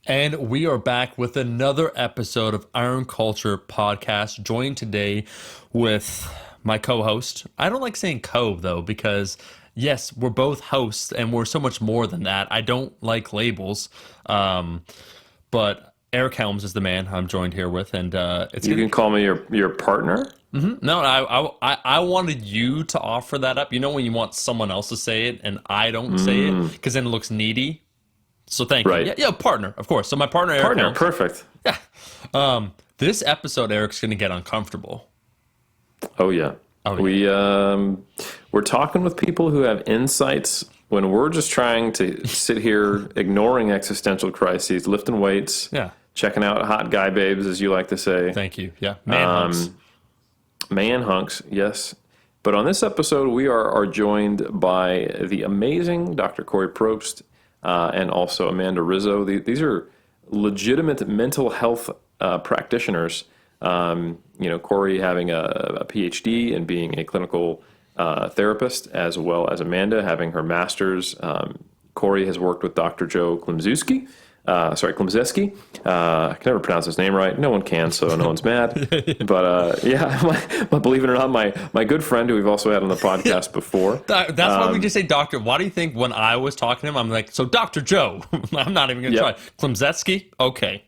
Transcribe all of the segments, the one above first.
And we are back with another episode of Iron Culture Podcast, joined today with my co-host. I don't like saying co, though, because yes, we're both hosts and we're so much more than that. I don't like labels. But Eric Helms is the man I'm joined here with, and it's You gonna. can call me your partner. No, I wanted you to offer that up. You know when you want someone else to say it and I don't say it because then it looks needy. So thank you. Right. Yeah, yeah, partner, of course. So my partner Eric Partner, Helms. perfect. Yeah. This episode, Eric's going to get uncomfortable. Oh yeah. Oh, We're talking with people who have insights when we're just trying to sit here ignoring existential crises, lifting weights, Yeah. checking out hot guy babes, as you like to say. Thank you. Yeah. Man hunks. Man hunks, yes. But on this episode, we are joined by the amazing Dr. Cory Probst and also Amanda Rizzo. These are legitimate mental health practitioners. Cory having a PhD and being a clinical therapist, as well as Amanda having her master's. Cory has worked with Dr. Joe Klimczewski. Klimczewski. I can never pronounce his name right. No one can, so no one's mad. But believe it or not, my good friend who we've also had on the podcast before. That's why we just say doctor. Why do you think when I was talking to him, I'm like, so Dr. Joe? I'm not even going to try. Klimczewski? Okay.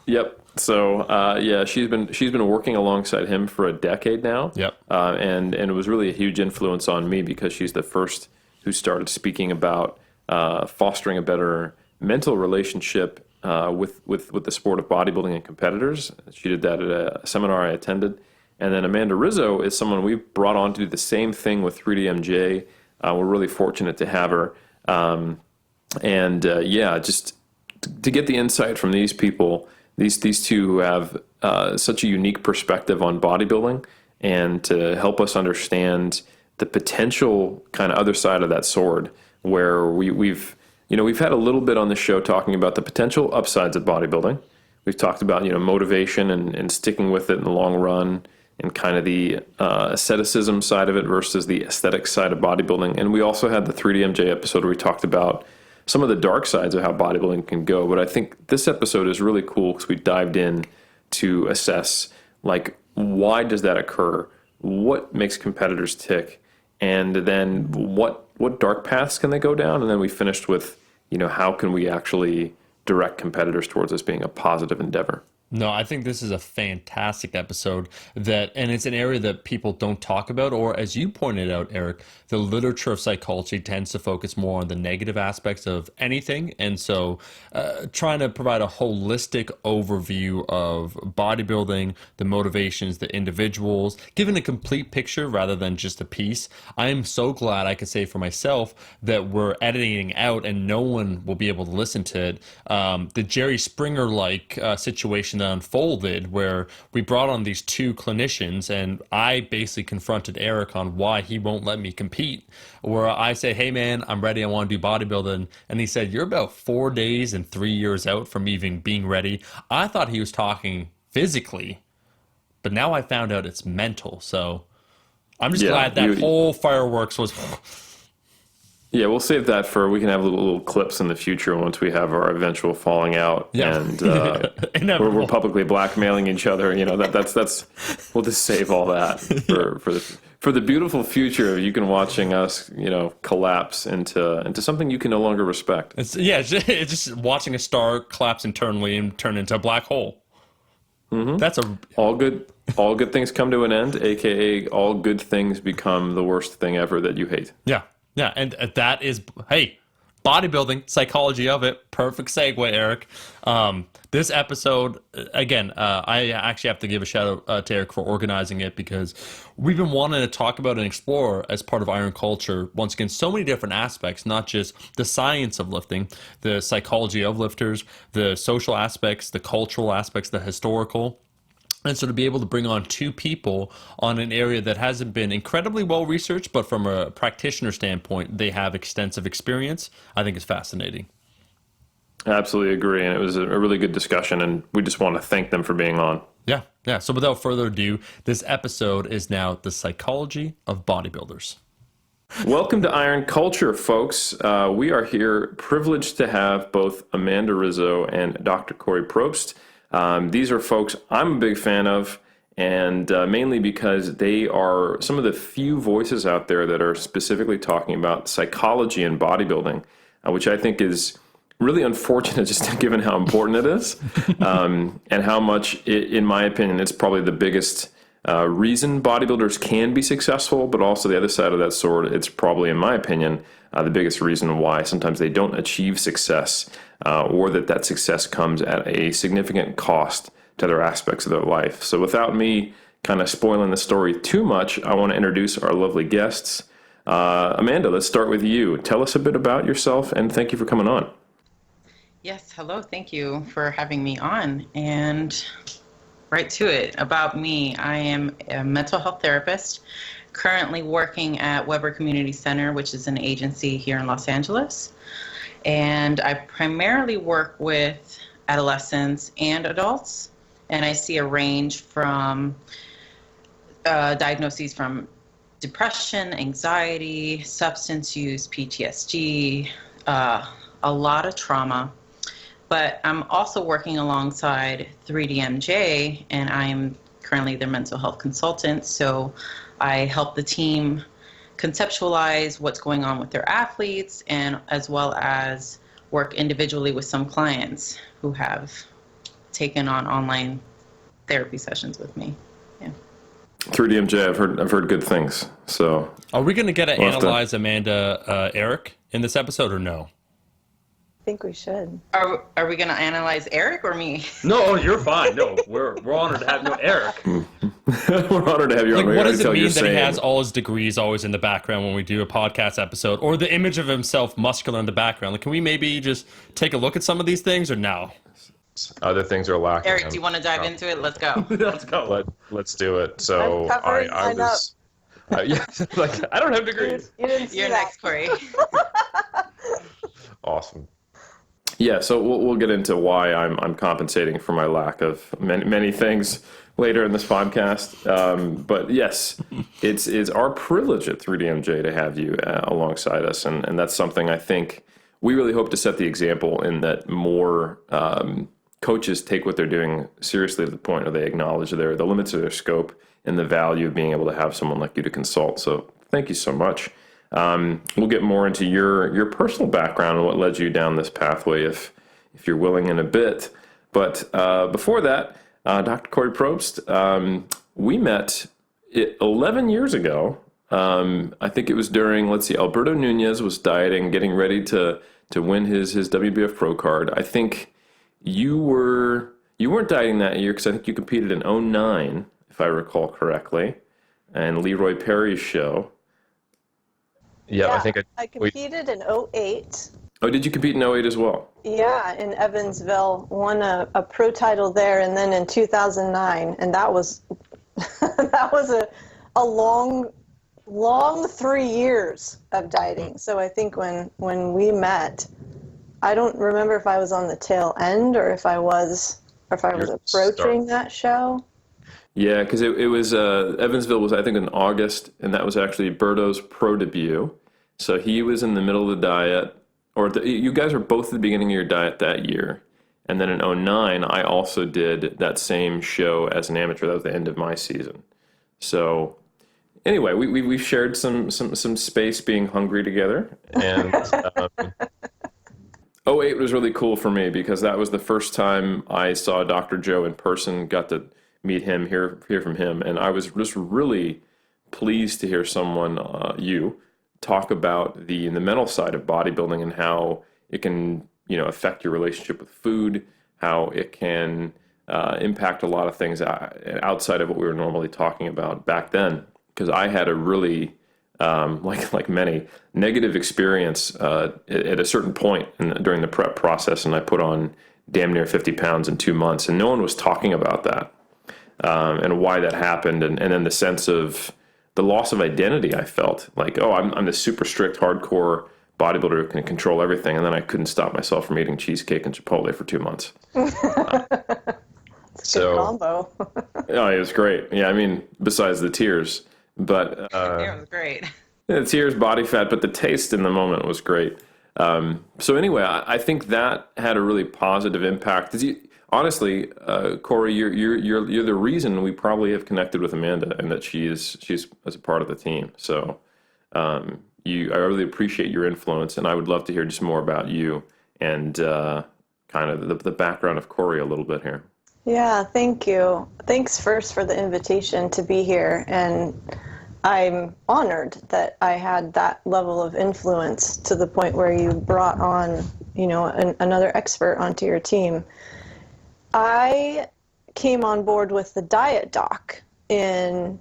Yep. So she's been working alongside him for a decade now. Yep. And it was really a huge influence on me because she's the first who started speaking about fostering a better mental relationship with the sport of bodybuilding and competitors. She did that at a seminar I attended. And then Amanda Rizzo is someone we brought on to do the same thing with 3DMJ. We're really fortunate to have her. Just to get the insight from these people, these two who have such a unique perspective on bodybuilding, and to help us understand the potential kind of other side of that sword, where we've had a little bit on the show talking about the potential upsides of bodybuilding. We've talked about motivation and sticking with it in the long run, and kind of the asceticism side of it versus the aesthetic side of bodybuilding. And we also had the 3DMJ episode where we talked about some of the dark sides of how bodybuilding can go. But I think this episode is really cool because we dived in to assess, like, why does that occur? What makes competitors tick? And then what dark paths can they go down? And then we finished with, how can we actually direct competitors towards this being a positive endeavor? No, I think this is a fantastic episode and it's an area that people don't talk about, or as you pointed out, Eric, the literature of psychology tends to focus more on the negative aspects of anything. And so trying to provide a holistic overview of bodybuilding, the motivations, the individuals, giving a complete picture rather than just a piece. I am so glad I can say for myself that we're editing out and no one will be able to listen to it. The Jerry Springer-like situation unfolded where we brought on these two clinicians and I basically confronted Eric on why he won't let me compete, where I say, hey man, I'm ready, I want to do bodybuilding, and he said, you're about 4 days and 3 years out from even being ready. I thought he was talking physically, but now I found out it's mental. So I'm just glad that whole fireworks was Yeah, we'll save that we can have little clips in the future once we have our eventual falling out, and we're publicly blackmailing each other. That's we'll just save all that for the beautiful future of you can watching us, collapse into something you can no longer respect. It's just watching a star collapse internally and turn into a black hole. Mm-hmm. That's all good things come to an end, aka all good things become the worst thing ever that you hate. Yeah. Yeah, and that is, hey, bodybuilding, psychology of it. Perfect segue, Eric. This episode, again, I actually have to give a shout out to Eric for organizing it, because we've been wanting to talk about and explore as part of Iron Culture, once again, so many different aspects, not just the science of lifting, the psychology of lifters, the social aspects, the cultural aspects, the historical. And so to be able to bring on two people on an area that hasn't been incredibly well researched, but from a practitioner standpoint, they have extensive experience, I think is fascinating. I absolutely agree. And it was a really good discussion, and we just want to thank them for being on. Yeah. So without further ado, this episode is now the psychology of bodybuilders. Welcome to Iron Culture, folks. We are here privileged to have both Amanda Rizzo and Dr. Cory Probst. These are folks I'm a big fan of, and mainly because they are some of the few voices out there that are specifically talking about psychology and bodybuilding, which I think is really unfortunate just given how important it is, and how much, in my opinion, it's probably the biggest reason bodybuilders can be successful, but also the other side of that sword, it's probably, in my opinion, the biggest reason why sometimes they don't achieve success, or that success comes at a significant cost to other aspects of their life. So without me kind of spoiling the story too much, I want to introduce our lovely guests. Amanda, let's start with you. Tell us a bit about yourself, and thank you for coming on. Yes, hello. Thank you for having me on. And right to it. About me, I am a mental health therapist, currently working at Weber Community Center, which is an agency here in Los Angeles. And I primarily work with adolescents and adults. And I see a range from diagnoses from depression, anxiety, substance use, PTSD, a lot of trauma. But I'm also working alongside 3DMJ, and I'm currently their mental health consultant. So I help the team conceptualize what's going on with their athletes, and as well as work individually with some clients who have taken on online therapy sessions with me. Yeah. 3DMJ, I've heard good things. So Are we going to get to analyze Amanda Eric in this episode or no? I think we should. Are we going to analyze Eric or me? No, you're fine. No, we're honored to have Eric. We're honored to have you on. Like, what does it mean that he has all his degrees always in the background when we do a podcast episode, or the image of himself muscular in the background? Like, can we maybe just take a look at some of these things, or no? Other things are lacking. Eric, do you want to dive into it? Let's go. Let's go. Let's do it. So I was. Yeah, like I don't have degrees. You didn't see You're that. next, Cory. Awesome. Yeah, so we'll get into why I'm compensating for my lack of many things later in this podcast. But yes, it's our privilege at 3DMJ to have you alongside us, and that's something I think we really hope to set the example in that more coaches take what they're doing seriously to the point where they acknowledge the limits of their scope and the value of being able to have someone like you to consult. So thank you so much. We'll get more into your personal background and what led you down this pathway if you're willing in a bit. But before that, Dr. Cory Probst, we met 11 years ago. I think it was during, Alberto Nunez was dieting, getting ready to win his WBF Pro card. I think you weren't dieting that year because I think you competed in '09, if I recall correctly, and Leroy Perry's show. Yeah, I competed in '08. Oh, did you compete in '08 as well? Yeah, in Evansville, won a pro title there, and then in 2009, and that was that was a long 3 years of dieting. So I think when we met, I don't remember if I was on the tail end or if I was approaching that show. Yeah, because it was Evansville was, I think, in August, and that was actually Berto's pro debut. So he was in the middle of the diet, you guys were both at the beginning of your diet that year. And then in '09, I also did that same show as an amateur. That was the end of my season. So anyway, we've shared some space being hungry together. And '08 was really cool for me because that was the first time I saw Dr. Joe in person, got to meet him, hear from him, and I was just really pleased to hear someone, you, talk about the mental side of bodybuilding and how it can, affect your relationship with food, how it can impact a lot of things outside of what we were normally talking about back then. Because I had a really, like many, negative experience at a certain point during the prep process, and I put on damn near 50 pounds in 2 months, and no one was talking about that. And why that happened, and then the sense of the loss of identity I felt. Like, I'm this super strict, hardcore bodybuilder who can control everything, and then I couldn't stop myself from eating cheesecake and Chipotle for 2 months. It's a good combo. Oh, it was great. Yeah, I mean, besides the tears. But It was great. It's here's body fat, but the taste in the moment was great. So anyway, I think that had a really positive impact. Honestly, Cory, you're the reason we probably have connected with Amanda, and that she's as a part of the team. So I really appreciate your influence, and I would love to hear just more about you and kind of the background of Cory a little bit here. Yeah, thank you. Thanks first for the invitation to be here, and I'm honored that I had that level of influence to the point where you brought on, another expert onto your team. I came on board with the diet doc in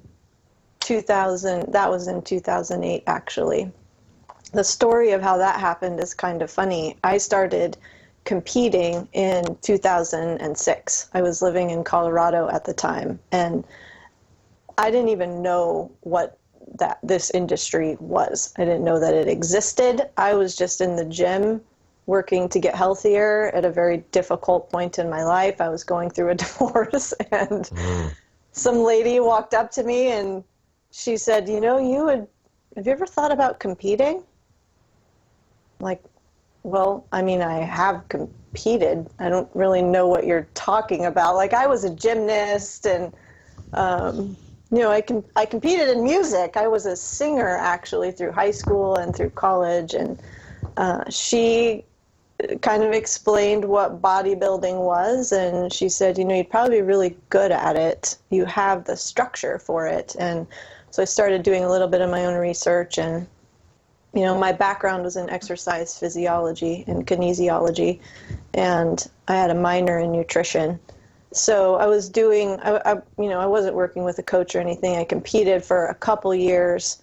2000. That was in 2008, actually. The story of how that happened is kind of funny. I started competing in 2006. I was living in Colorado at the time, and I didn't even know what this industry was. I didn't know that it existed. I was just in the gym working to get healthier at a very difficult point in my life. I was going through a divorce, and some lady walked up to me and she said, have you ever thought about competing? Like, well, I mean, I have competed. I don't really know what you're talking about. Like, I was a gymnast, and I competed in music. I was a singer actually through high school and through college, and she kind of explained what bodybuilding was, and she said, you'd probably be really good at it. You have the structure for it. And so I started doing a little bit of my own research, and my background was in exercise physiology and kinesiology, and I had a minor in nutrition. So I was doing, I wasn't working with a coach or anything. I competed for a couple years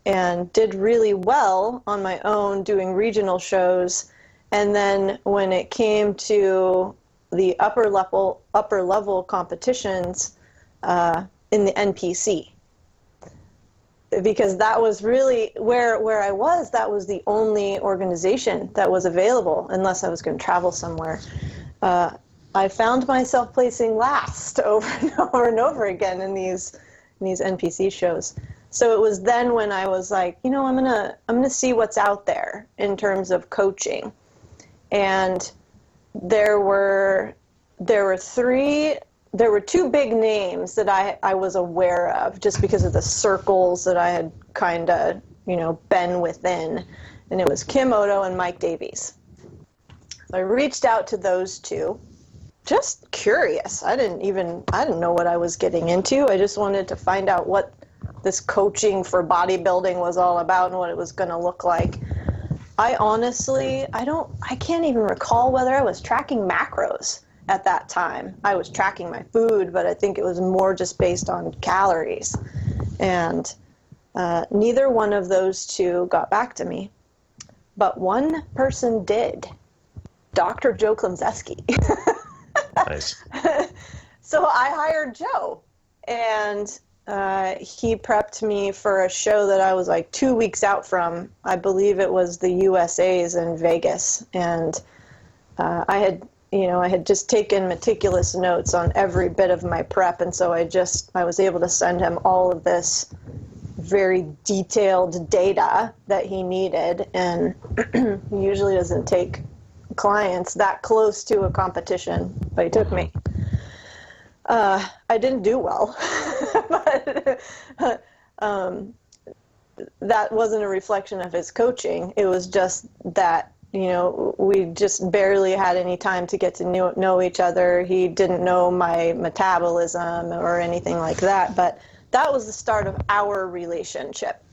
and did really well on my own doing regional shows. And then when it came to the upper level competitions in the NPC, because that was really where I was, that was the only organization that was available unless I was going to travel somewhere. I found myself placing last over and over and over again in these NPC shows. So it was then when I was like, I'm gonna see what's out there in terms of coaching. And there were two big names that I was aware of just because of the circles that I had kind of, been within. And it was Kim Odo and Mike Davies. So I reached out to those two, just curious. I didn't know what I was getting into. I just wanted to find out what this coaching for bodybuilding was all about and what it was going to look like. I honestly, I can't even recall whether I was tracking macros at that time. I was tracking my food, but I think it was more just based on calories. And neither one of those two got back to me. But one person did, Dr. Joe Klemczewski. Nice. So I hired Joe, and he prepped me for a show that I was like 2 weeks out from. I believe it was the USA's in Vegas, and I had just taken meticulous notes on every bit of my prep, and so I was able to send him all of this very detailed data that he needed, and he usually doesn't take clients that close to a competition, but he took me. I didn't do well, but that wasn't a reflection of his coaching. It was just that, we just barely had any time to get to know each other. He didn't know my metabolism or anything like that, but that was the start of our relationship.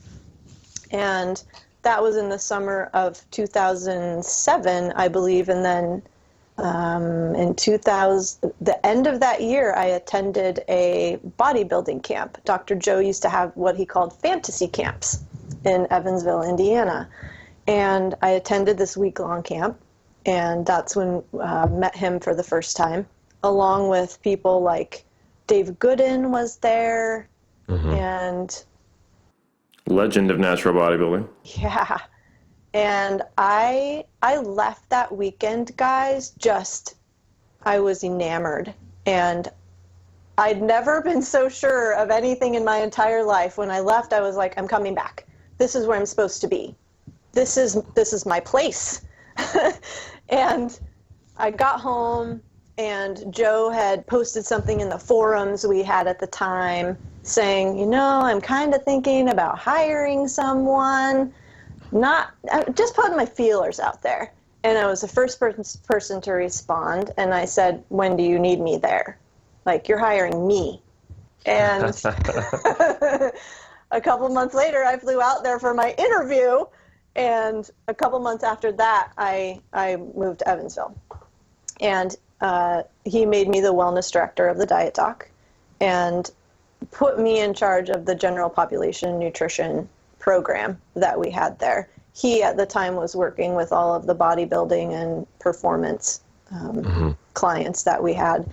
And that was in the summer of 2007, I believe, and then in the end of that year, I attended a bodybuilding camp. Dr. Joe used to have what he called fantasy camps in Evansville, Indiana. And I attended this week-long camp, and that's when I met him for the first time, along with people like Dave Gooden was there, and legend of natural bodybuilding. Yeah. And I left that weekend, guys, I was enamored. And I'd never been so sure of anything in my entire life. When I left, I was like, I'm coming back. this is where I'm supposed to be. This is my place. And I got home, and Joe had posted something in the forums we had at the time saying, I'm kind of thinking about hiring someone, just putting my feelers out there. And I was the first person to respond, and I said, when do you need me there? Like, you're hiring me. And a couple months later, I flew out there for my interview, and a couple months after that, I moved to Evansville. And he made me the wellness director of the Diet Doc and put me in charge of the general population nutrition program that we had there. He, at the time, was working with all of the bodybuilding and performance clients that we had.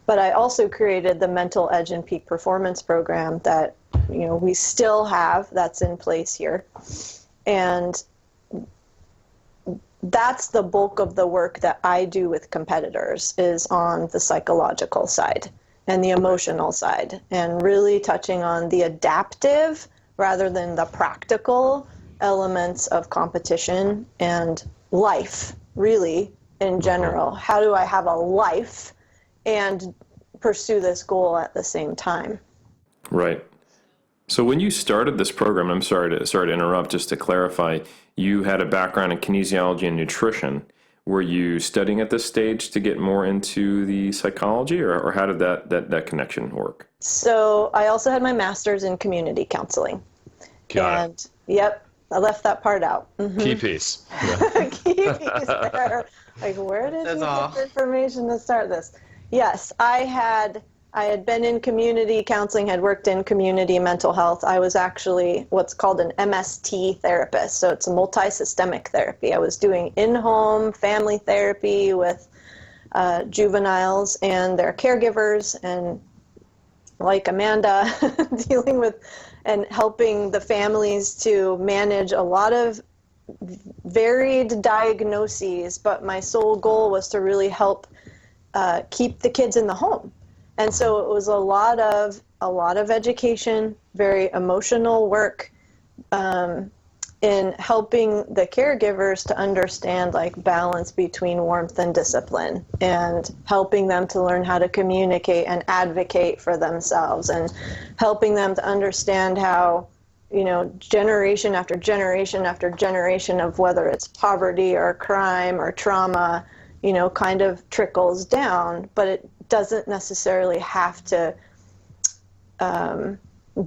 But I also created the Mental Edge and Peak Performance program that, we still have, that's in place here. And that's the bulk of the work that I do with competitors, is on the psychological side and the emotional side, and really touching on the adaptive rather than the practical elements of competition and life, really, in general. How do I have a life and pursue this goal at the same time? Right. So when you started this program, I'm sorry to interrupt, just to clarify, you had a background in kinesiology and nutrition. Were you studying at this stage to get more into the psychology, or how did that connection work? So I also had my master's in community counseling. Got it. Yep, I left that part out. Key piece. Key piece there. Like, where did you get the information to start this? Yes, I had been in community counseling, had worked in community mental health. I was actually what's called an MST therapist. So it's a multi-systemic therapy. I was doing in-home family therapy with juveniles and their caregivers, and like Amanda, dealing with and helping the families to manage a lot of varied diagnoses. But my sole goal was to really help keep the kids in the home. And so it was a lot of education, very emotional work, in helping the caregivers to understand, like, balance between warmth and discipline, and helping them to learn how to communicate and advocate for themselves, and helping them to understand how, generation after generation after generation of whether it's poverty or crime or trauma, kind of trickles down, but it doesn't necessarily have to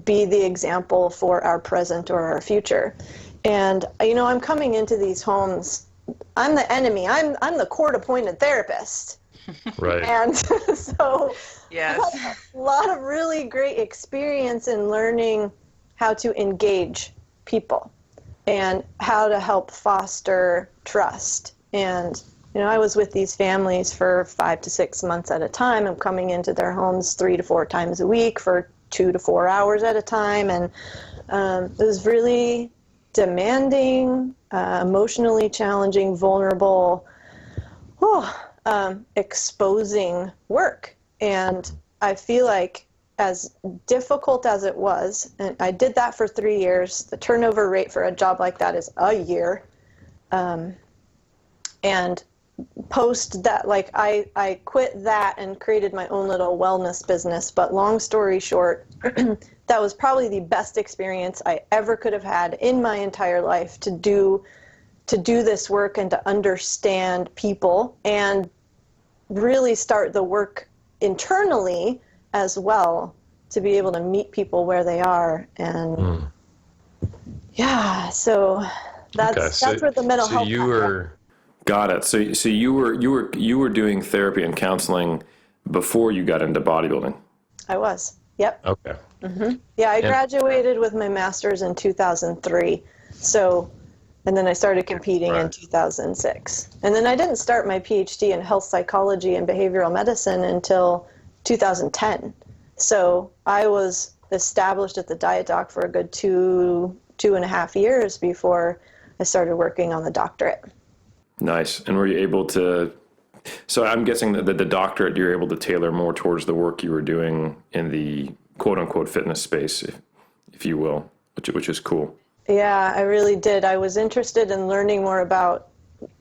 be the example for our present or our future. And, I'm coming into these homes, I'm the enemy, I'm the court-appointed therapist. Right. And so yes, a lot of really great experience in learning how to engage people and how to help foster trust. And I was with these families for 5 to 6 months at a time. I'm coming into their homes 3 to 4 times a week for 2 to 4 hours at a time. And it was really demanding, emotionally challenging, vulnerable, exposing work. And I feel like, as difficult as it was, and I did that for 3 years, the turnover rate for a job like that is a year. And post that, I quit that and created my own little wellness business. But long story short, that was probably the best experience I ever could have had in my entire life, to do this work and to understand people and really start the work internally as well, to be able to meet people where they are. And so that's where the mental health. You were. Got it. So you were doing therapy and counseling before you got into bodybuilding. I was. Yep. Okay. Mm-hmm. Yeah, I graduated with my master's in 2003. And then I started competing in 2006. And then I didn't start my PhD in health psychology and behavioral medicine until 2010. So I was established at the Diet Doc for a good 2.5 years before I started working on the doctorate. Nice. And were you able to, so I'm guessing that the doctorate, you're able to tailor more towards the work you were doing in the quote unquote fitness space, if you will, which is cool. Yeah, I really did. I was interested in learning more about,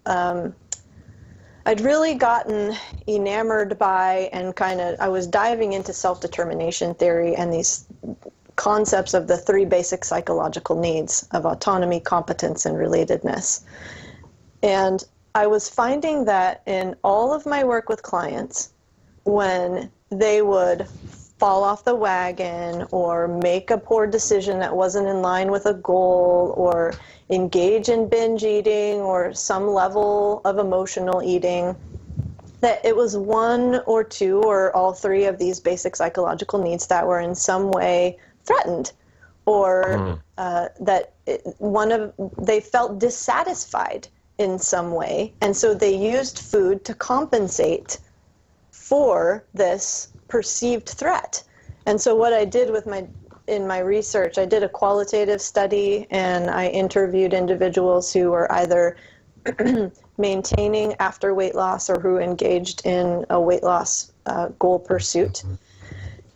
I'd really gotten enamored by and I was diving into self-determination theory and these concepts of the three basic psychological needs of autonomy, competence, and relatedness. And I was finding that in all of my work with clients, when they would fall off the wagon or make a poor decision that wasn't in line with a goal or engage in binge eating or some level of emotional eating, that it was one or two or all three of these basic psychological needs that were in some way threatened, or they felt dissatisfied in some way, and so they used food to compensate for this perceived threat. And so what I did in my research, I did a qualitative study and I interviewed individuals who were either maintaining after weight loss or who engaged in a weight loss goal pursuit.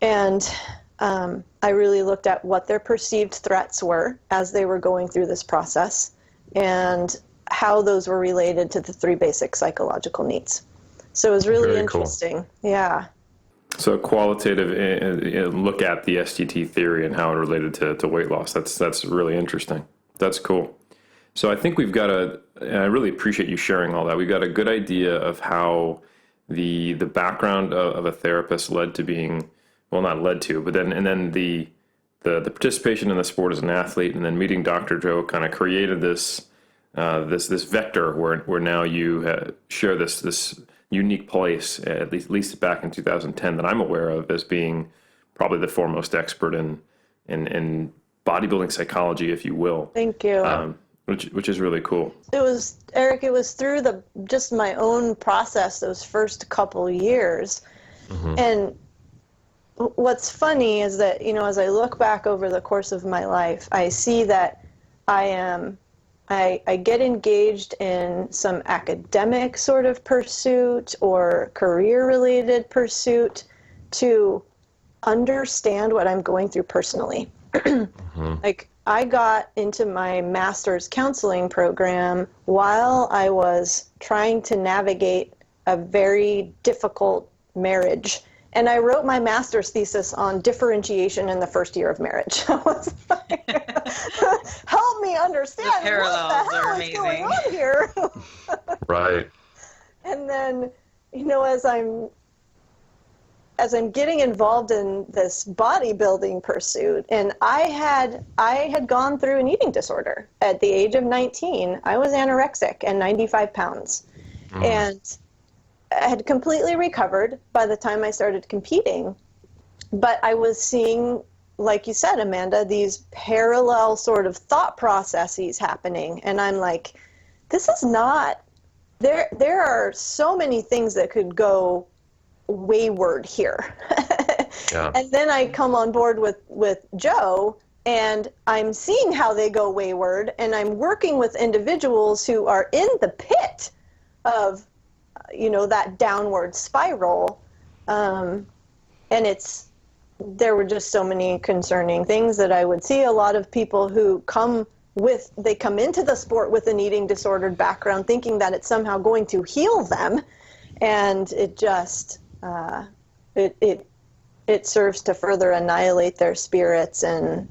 And I really looked at what their perceived threats were as they were going through this process and how those were related to the three basic psychological needs. So it was really Very interesting. Cool. Yeah. So a qualitative look at the SDT theory and how it related to weight loss. That's really interesting. That's cool. So I think and I really appreciate you sharing all that. We've got a good idea of how the background of a therapist led to being, well, not led to, but then the participation in the sport as an athlete, and then meeting Dr. Joe kind of created this vector where now you share this unique place, at least back in 2010, that I'm aware of as being probably the foremost expert in bodybuilding psychology, if you will. Thank you. Which is really cool. It was, Eric, it was through just my own process those first couple years. Mm-hmm. And what's funny is that, as I look back over the course of my life, I see that I get engaged in some academic sort of pursuit or career-related pursuit to understand what I'm going through personally. Mm-hmm. Like, I got into my master's counseling program while I was trying to navigate a very difficult marriage. And I wrote my master's thesis on differentiation in the first year of marriage. I was like, help me understand what the hell is going on here. Right. And then, as I'm getting involved in this bodybuilding pursuit, and I had gone through an eating disorder at the age of 19. I was anorexic and 95 pounds. Mm. And I had completely recovered by the time I started competing. But I was seeing, like you said, Amanda, these parallel sort of thought processes happening. And I'm like, this is not, there are so many things that could go wayward here. Yeah. And then I come on board with Joe, and I'm seeing how they go wayward, and I'm working with individuals who are in the pit of, that downward spiral. And there were just so many concerning things that I would see. A lot of people who come into the sport with an eating disordered background thinking that it's somehow going to heal them. And it just, it serves to further annihilate their spirits and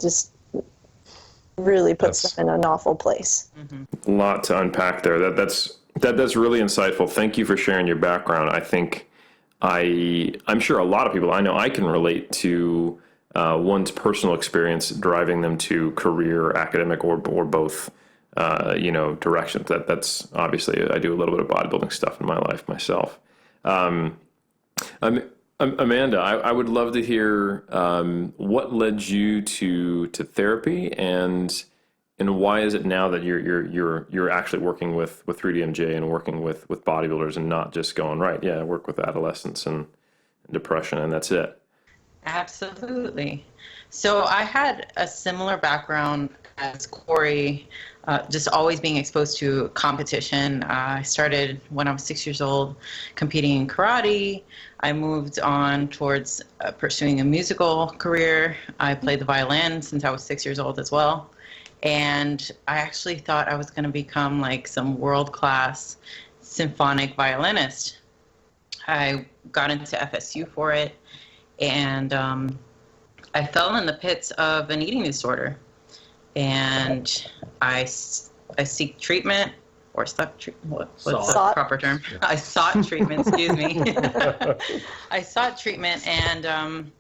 just really puts them in an awful place. Mm-hmm. A lot to unpack there. That's really insightful. Thank you for sharing your background. I think I'm sure a lot of people I know I can relate to one's personal experience driving them to career, academic, or both. Directions. That's obviously, I do a little bit of bodybuilding stuff in my life myself. Amanda, I would love to hear what led you to therapy, and why is it now that you're actually working with 3DMJ and working with bodybuilders and not just going, right, yeah, I work with adolescents and depression and that's it. Absolutely. So I had a similar background as Cory, just always being exposed to competition. I started when I was 6 years old competing in karate. I moved on towards pursuing a musical career. I played the violin since I was 6 years old as well. And I actually thought I was going to become like some world-class symphonic violinist. I got into FSU for it, and I fell in the pits of an eating disorder. And I seek treatment, or what's the proper term? Yeah. I sought treatment, excuse me. I sought treatment, and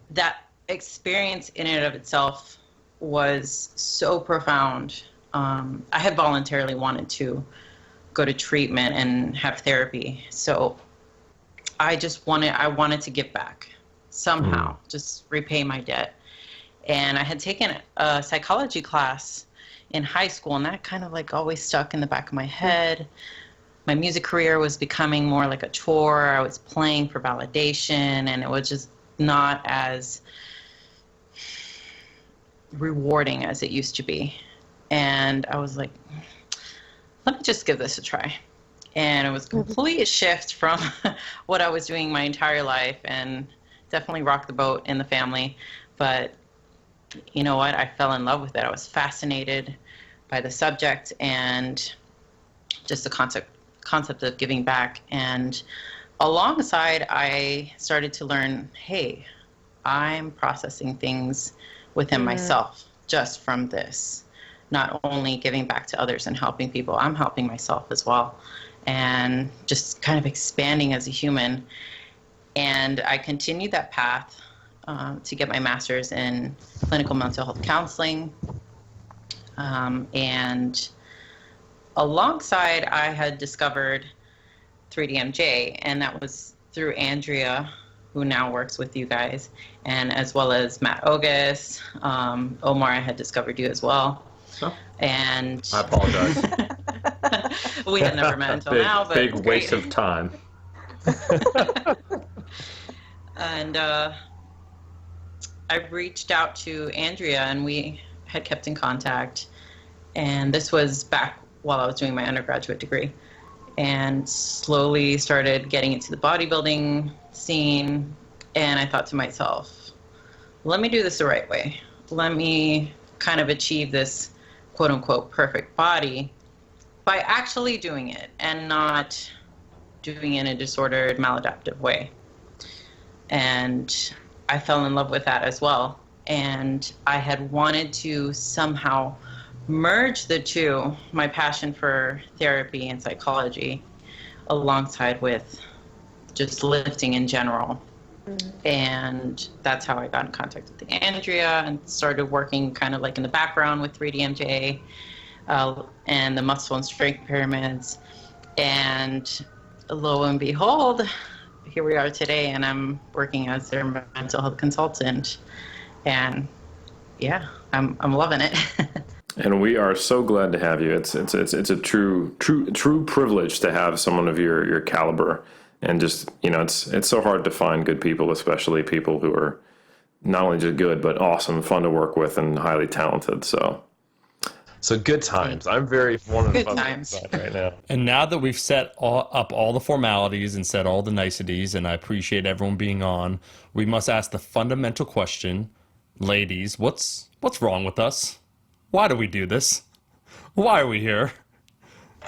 that experience in and of itself was so profound. I had voluntarily wanted to go to treatment and have therapy. So I wanted to give back somehow, just repay my debt. And I had taken a psychology class in high school, and that kind of like always stuck in the back of my head. My music career was becoming more like a chore. I was playing for validation, and it was just not as rewarding as it used to be. And I was like, let me just give this a try. And it was a complete shift from what I was doing my entire life, and definitely rocked the boat in the family. But you know what? I fell in love with it. I was fascinated by the subject and just the concept of giving back. And alongside, I started to learn, hey, I'm processing things within myself just from this. Not only giving back to others and helping people, I'm helping myself as well. And just kind of expanding as a human. And I continued that path to get my master's in clinical mental health counseling. And alongside, I had discovered 3DMJ, and that was through Andrea, who now works with you guys, and as well as Matt Ogus. Omar, I had discovered you as well. Oh. And I apologize. We had never met until now, but big waste of time. And I reached out to Andrea, and we had kept in contact. And this was back while I was doing my undergraduate degree, and slowly started getting into the bodybuilding scene. And I thought to myself, let me do this the right way. Let me kind of achieve this quote unquote perfect body by actually doing it and not doing it in a disordered, maladaptive way. And I fell in love with that as well. And I had wanted to somehow merge the two, my passion for therapy and psychology, alongside with just lifting in general. And that's how I got in contact with Andrea and started working kind of like in the background with 3DMJ and the muscle and strength pyramids. And lo and behold, here we are today, and I'm working as their mental health consultant. And yeah, I'm loving it. And we are so glad to have you. It's a true privilege to have someone of your caliber. And just, you know, it's so hard to find good people, especially people who are not only just good, but awesome, fun to work with, and highly talented. So good times. I'm very one of the good times right now. And now that we've set up all the formalities and said all the niceties, and I appreciate everyone being on, we must ask the fundamental question, ladies, what's wrong with us? Why do we do this? Why are we here?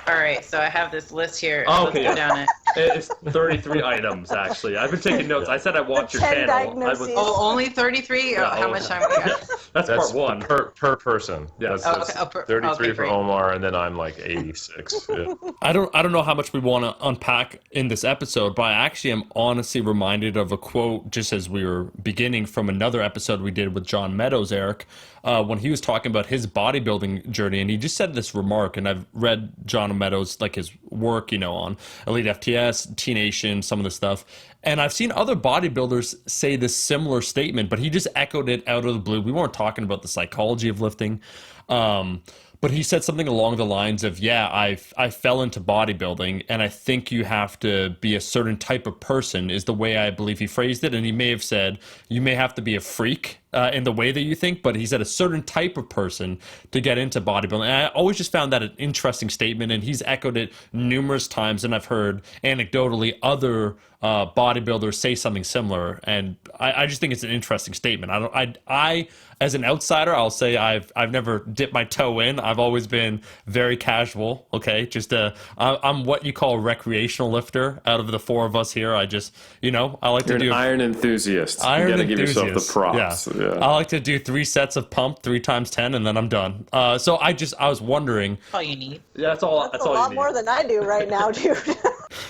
All right, so I have this list here. Oh, okay, Let's go down it. It's 33 items, actually. I've been taking notes. I said I watched your channel. Diagnoses. Only 33? Yeah, how much time we got? That's part one. Per person. Yes. That's 33 okay, for great. Omar, and then I'm like 86. Yeah. I don't know how much we want to unpack in this episode, but I actually am honestly reminded of a quote just as we were beginning from another episode we did with John Meadows, Eric, when he was talking about his bodybuilding journey, and he just said this remark, and I've read John Meadows, like his work, you know, on Elite FTS, T-Nation, some of the stuff, and I've seen other bodybuilders say this similar statement, but he just echoed it out of the blue. We weren't talking about the psychology of lifting, but he said something along the lines of, yeah, I fell into bodybuilding, and I think you have to be a certain type of person, is the way I believe he phrased it. And he may have said, you may have to be a freak in the way that you think, but he said a certain type of person to get into bodybuilding. And I always just found that an interesting statement, and he's echoed it numerous times, and I've heard anecdotally other bodybuilders say something similar, and I just think it's an interesting statement. I as an outsider, I'll say I've never dipped my toe in. I've always been very casual. Okay, just I'm what you call a recreational lifter out of the four of us here. I just I like You're to do an iron enthusiast. You got to give yourself the props. Yeah. I like to do 3 sets of pump 3 times 10, and then I'm done. So I was wondering. That's all you need. Yeah, that's all. That's a lot more than I do right now, dude.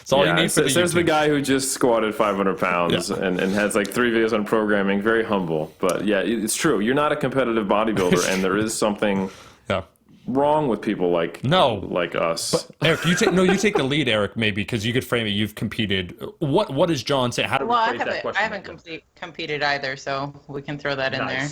It's all you need for there's the guy who just squatted 500 pounds and has like 3 videos on programming. Very humble, but yeah, it's true. You're not a competitive bodybuilder, and there is something wrong with people like us. But Eric, you take the lead, Eric, maybe because you could frame it. You've competed. What does John say? How do we phrase that question? I haven't competed either, so we can throw that in there.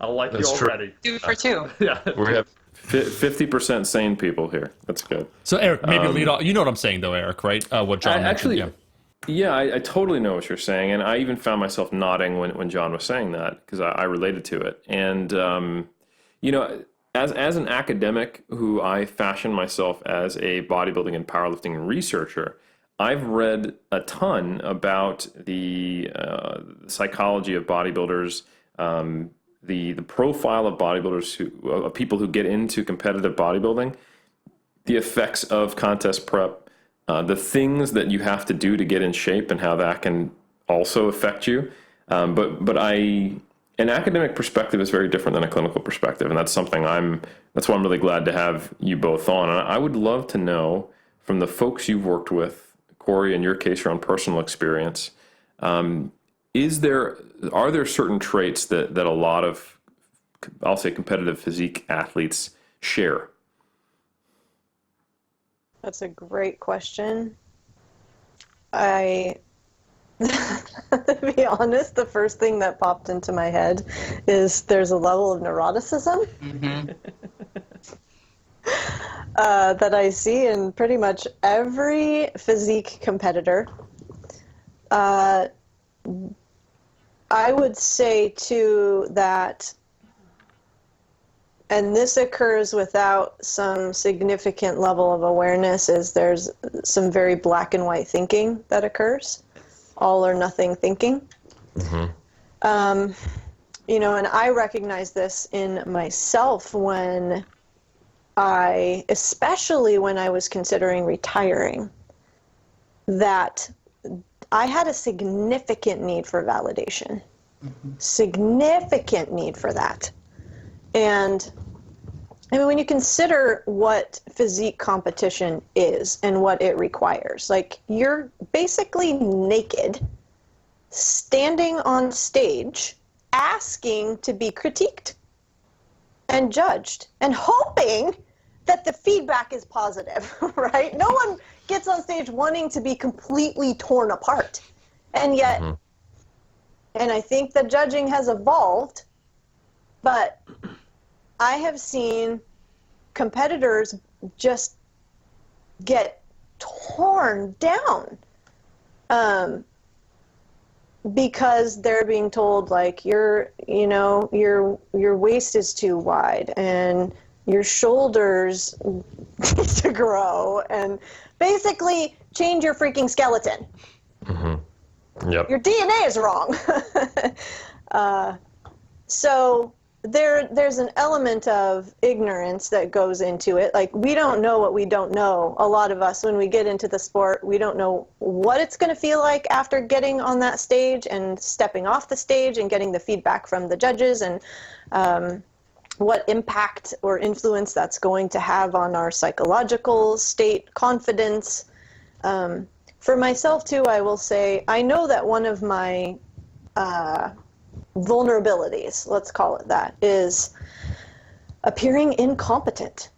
I like you That's already. 2 for 2. Yeah, we have 50% sane people here. That's good. So Eric, maybe lead off. You know what I'm saying, though, Eric, right? What John actually. mentioned. Yeah, I totally know what you're saying, and I even found myself nodding when John was saying that because I related to it. And as an academic who I fashion myself as a bodybuilding and powerlifting researcher, I've read a ton about the psychology of bodybuilders, the profile of bodybuilders of people who get into competitive bodybuilding, the effects of contest prep. The things that you have to do to get in shape and how that can also affect you. But an academic perspective is very different than a clinical perspective. And that's something that's why I'm really glad to have you both on. And I would love to know from the folks you've worked with, Cory, in your case, your own personal experience, are there certain traits that a lot of, I'll say, competitive physique athletes share? That's a great question. To be honest, the first thing that popped into my head is there's a level of neuroticism that I see in pretty much every physique competitor. I would say, too, that, and this occurs without some significant level of awareness, is there's some very black and white thinking that occurs, all or nothing thinking. Mm-hmm. And I recognize this in myself especially when I was considering retiring, that I had a significant need for validation, significant need for that. And I mean, when you consider what physique competition is and what it requires, like you're basically naked, standing on stage, asking to be critiqued and judged and hoping that the feedback is positive, right? No one gets on stage wanting to be completely torn apart. And yet, and I think the judging has evolved, but I have seen competitors just get torn down because they're being told, like, your waist is too wide and your shoulders need to grow, and basically change your freaking skeleton. Yep. Your DNA is wrong. So there's an element of ignorance that goes into it. Like, we don't know what we don't know. A lot of us, when we get into the sport, we don't know what it's going to feel like after getting on that stage and stepping off the stage and getting the feedback from the judges, and what impact or influence that's going to have on our psychological state, confidence. For myself, too, I will say, I know that one of my vulnerabilities, let's call it that, is appearing incompetent.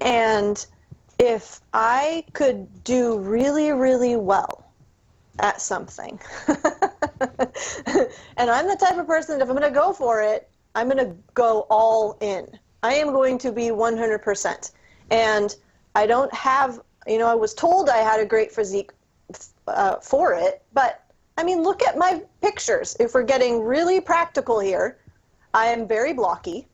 And if I could do really, really well at something, and I'm the type of person that if I'm going to go for it, I'm going to go all in. I am going to be 100%. And I don't have, I was told I had a great physique for it, but I mean, look at my pictures. If we're getting really practical here, I am very blocky.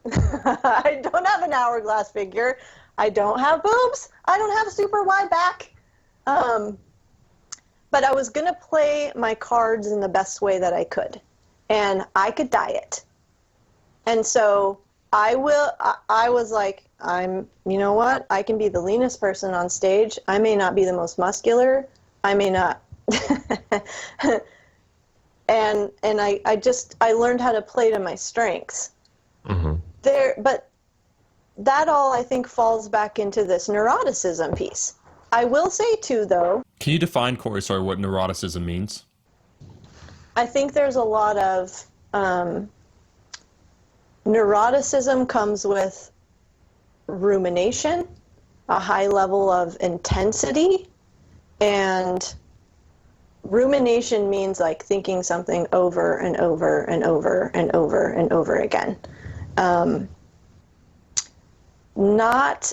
I don't have an hourglass figure. I don't have boobs. I don't have a super wide back. But I was going to play my cards in the best way that I could. And I could diet. And so I was like, you know what? I can be the leanest person on stage. I may not be the most muscular. I may not. and I learned how to play to my strengths. Mm-hmm. But that all, I think, falls back into this neuroticism piece. I will say, too, though... Can you define, Cory, what neuroticism means? I think there's a lot of... neuroticism comes with rumination, a high level of intensity, and rumination means like thinking something over and over and over and over and over again. Not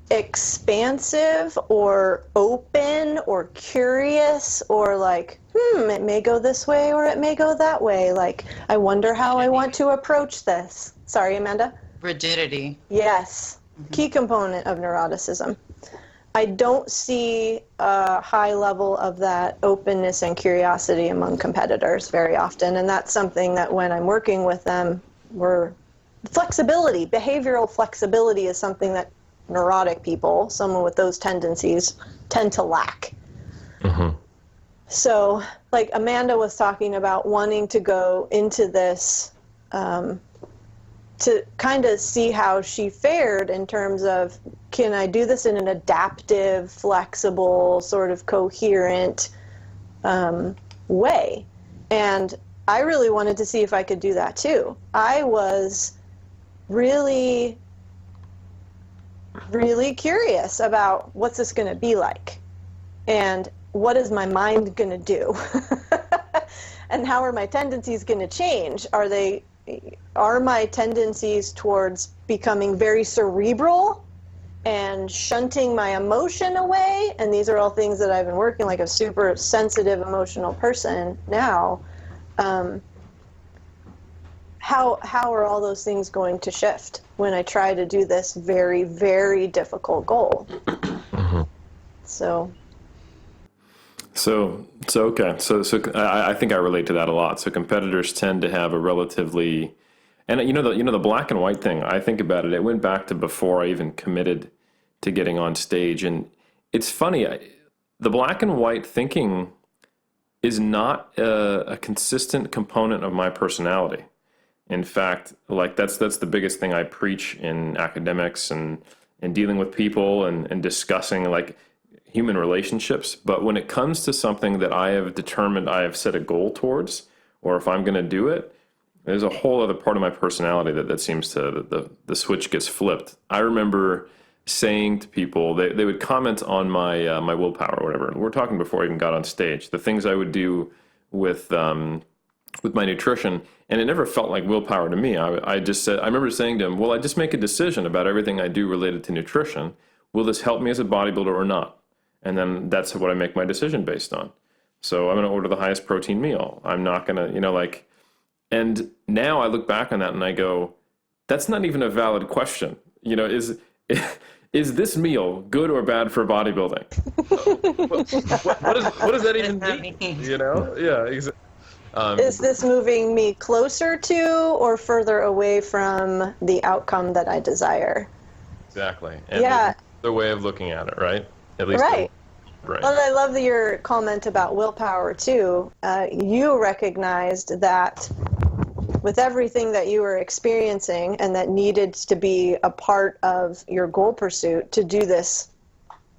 expansive or open or curious or like, it may go this way or it may go that way. Like, I wonder how I want to approach this. Sorry, Amanda? Rigidity. Yes. Mm-hmm. Key component of neuroticism. I don't see a high level of that openness and curiosity among competitors very often. And that's something that when I'm working with them, flexibility, behavioral flexibility is something that neurotic people, someone with those tendencies, tend to lack. Mm-hmm. So, like Amanda was talking about wanting to go into this to kind of see how she fared in terms of, can I do this in an adaptive, flexible, sort of coherent way? And I really wanted to see if I could do that too. I was really curious about what's this going to be like and what is my mind going to do and how are my tendencies going to change. Are my tendencies towards becoming very cerebral and shunting my emotion away? And these are all things that I've been working, like a super sensitive emotional person now. How are all those things going to shift when I try to do this very, very difficult goal? Mm-hmm. So okay. So I think I relate to that a lot. So competitors tend to have a relatively, and the black and white thing. I think about it. It went back to before I even committed to getting on stage, and it's funny. The black and white thinking is not a consistent component of my personality. In fact, like that's the biggest thing I preach in academics and dealing with people and discussing like human relationships. But when it comes to something that I have determined I have set a goal towards, or if I'm going to do it, there's a whole other part of my personality that seems to, the switch gets flipped. I remember saying to people, they would comment on my my willpower or whatever. We're talking before I even got on stage, the things I would do with my nutrition, and it never felt like willpower to me. I just said, I remember saying to him, well, I just make a decision about everything I do related to nutrition. Will this help me as a bodybuilder or not? And then that's what I make my decision based on. So I'm going to order the highest protein meal. I'm not going to, and now I look back on that and I go, that's not even a valid question. Is this meal good or bad for bodybuilding? what does that even mean? Yeah, exactly. Is this moving me closer to or further away from the outcome that I desire? Exactly. And the way of looking at it, right? At least right. Right. Well, I love your comment about willpower, too. You recognized that with everything that you were experiencing and that needed to be a part of your goal pursuit to do this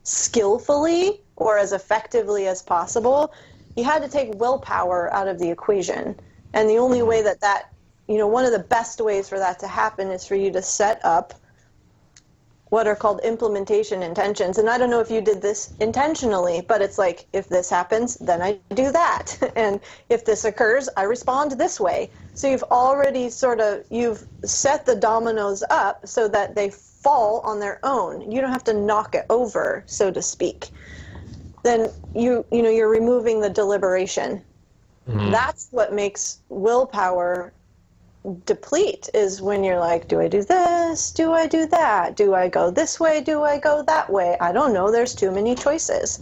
skillfully or as effectively as possible, you had to take willpower out of the equation. And the only way that one of the best ways for that to happen is for you to set up what are called implementation intentions. And I don't know if you did this intentionally, but it's like, if this happens, then I do that. And if this occurs, I respond this way. So you've already you've set the dominoes up so that they fall on their own. You don't have to knock it over, so to speak. then you're removing the deliberation. That's what makes willpower deplete, is when you're like, do I do this? Do I do that? Do I go this way? Do I go that way? I don't know. There's too many choices.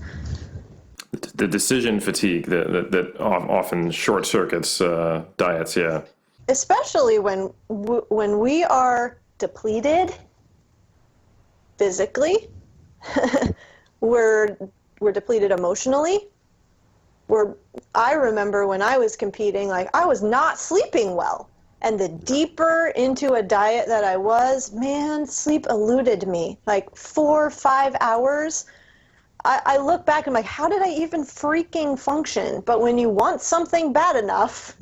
The decision fatigue that often short circuits diets, yeah. Especially when we are depleted physically, we're depleted emotionally. I remember when I was competing, like, I was not sleeping well. And the deeper into a diet that I was, man, sleep eluded me. Like 4 or 5 hours. I look back and I'm like, how did I even freaking function? But when you want something bad enough,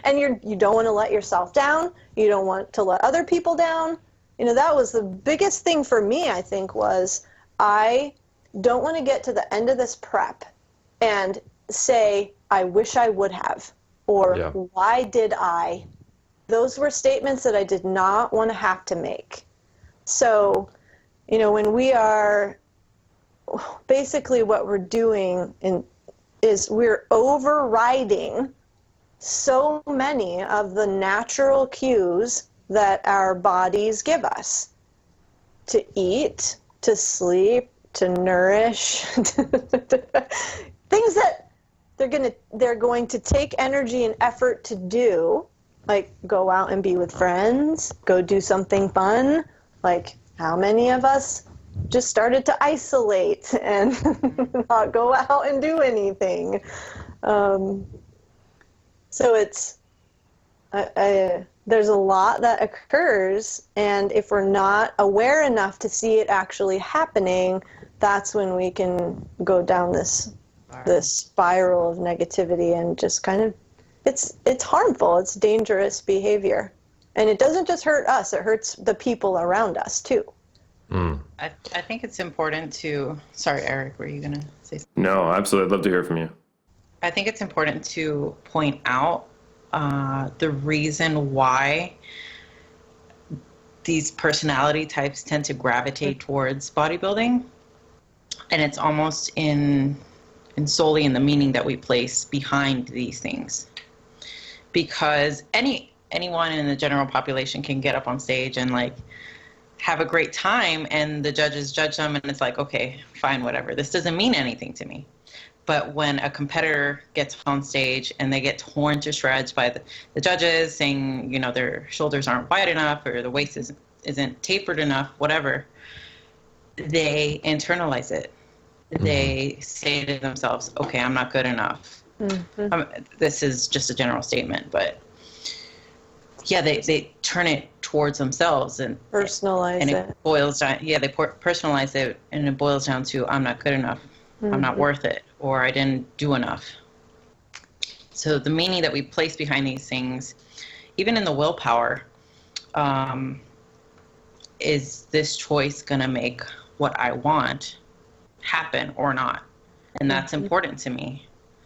and you don't want to let yourself down, you don't want to let other people down. That was the biggest thing for me, I think, was I don't want to get to the end of this prep and say, I wish I would have, or why did I? Those were statements that I did not want to have to make. So, when we are, basically what we're doing is we're overriding so many of the natural cues that our bodies give us to eat, to sleep, to nourish, things that they're going to take energy and effort to do, like go out and be with friends, go do something fun. Like, how many of us just started to isolate and not go out and do anything? So it's there's a lot that occurs, and if we're not aware enough to see it actually happening, that's when we can go down this spiral of negativity, and just kind of it's harmful. It's dangerous behavior, and it doesn't just hurt us, it hurts the people around us too. I think it's important to, sorry, Eric, were you going to say something? No, absolutely. I'd love to hear from you. I think it's important to point out the reason why these personality types tend to gravitate towards bodybuilding. And it's almost in solely in the meaning that we place behind these things. Because anyone in the general population can get up on stage and like have a great time, and the judges judge them, and it's like, okay, fine, whatever. This doesn't mean anything to me. But when a competitor gets on stage and they get torn to shreds by the judges saying, their shoulders aren't wide enough, or the waist isn't tapered enough, whatever, they internalize it. They say to themselves, okay, I'm not good enough. This is just a general statement, but yeah, they turn it towards themselves and personalize it boils down. Yeah, they personalize it, and it boils down to, I'm not good enough. I'm not worth it, or I didn't do enough. So the meaning that we place behind these things, even in the willpower, is this choice going to make what I want happen or not? And that's important to me.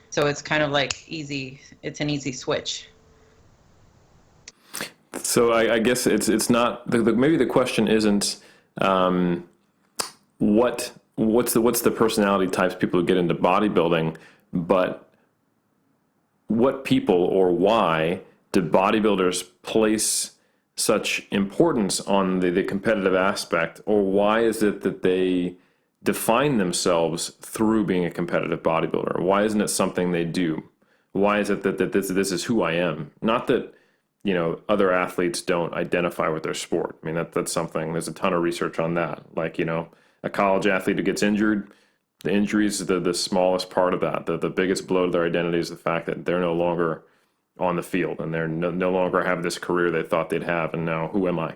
So it's kind of like it's an easy switch. So I guess it's not maybe the question isn't what's the personality types people who get into bodybuilding, but what people or why do bodybuilders place such importance on the competitive aspect, or why is it that they define themselves through being a competitive bodybuilder? Why isn't it something they do? Why is it that this is who I am? Not that other athletes don't identify with their sport. I mean, that's something, there's a ton of research on that. Like, a college athlete who gets injured, the injury is the smallest part of that. The biggest blow to their identity is the fact that they're no longer on the field, and they're no longer have this career they thought they'd have, and now who am I?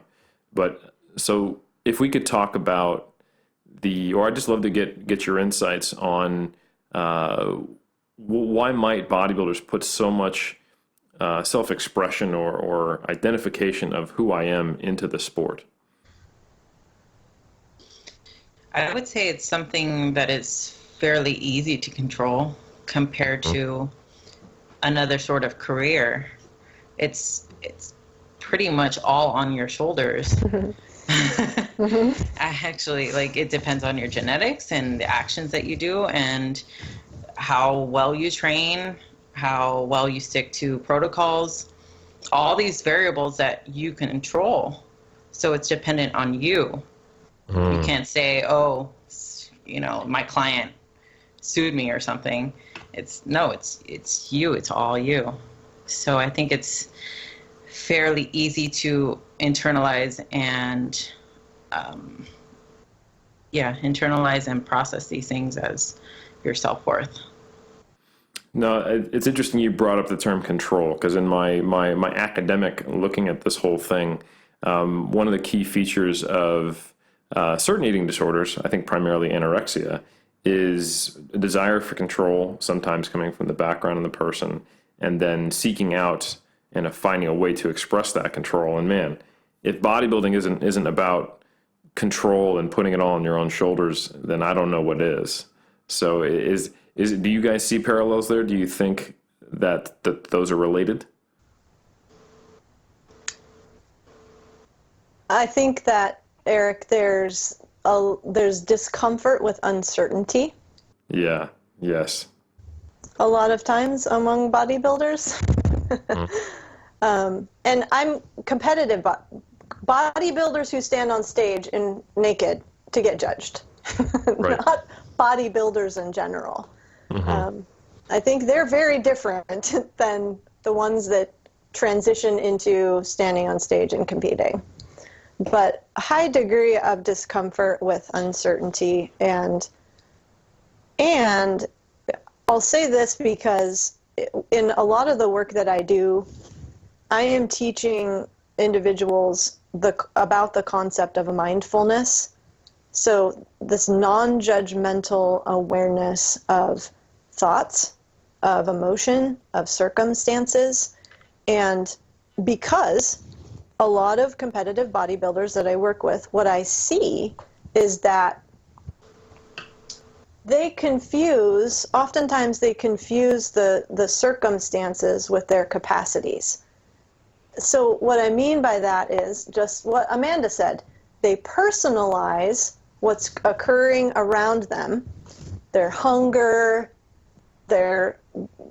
But so if we could talk about or I'd just love to get your insights on why might bodybuilders put so much self-expression or identification of who I am into the sport? I would say it's something that is fairly easy to control compared to another sort of career. It's pretty much all on your shoulders. Actually, like, it depends on your genetics and the actions that you do and how well you train, how well you stick to protocols, all these variables that you can control. So it's dependent on you. You can't say, oh, my client sued me or something. It's you. It's all you. So I think it's fairly easy to internalize and internalize and process these things as your self-worth. No, it's interesting you brought up the term control, because in my academic looking at this whole thing, one of the key features of certain eating disorders, I think primarily anorexia, is a desire for control, sometimes coming from the background of the person, and then seeking out and finding a way to express that control. And man, if bodybuilding isn't about control and putting it all on your own shoulders, then I don't know what is. So do you guys see parallels there? Do you think that those are related? I think that, Eric, there's discomfort with uncertainty. Yeah. Yes. A lot of times among bodybuilders. And I'm competitive, but bodybuilders who stand on stage and naked to get judged, Right. Not bodybuilders in general. I think they're very different than the ones that transition into standing on stage and competing. But a high degree of discomfort with uncertainty, and I'll say this because in a lot of the work that I do, I am teaching individuals about the concept of mindfulness. So this non-judgmental awareness of thoughts, of emotion, of circumstances. And because a lot of competitive bodybuilders that I work with, what I see is that oftentimes they confuse the circumstances with their capacities. So what I mean by that is just what Amanda said. They personalize what's occurring around them, their hunger, their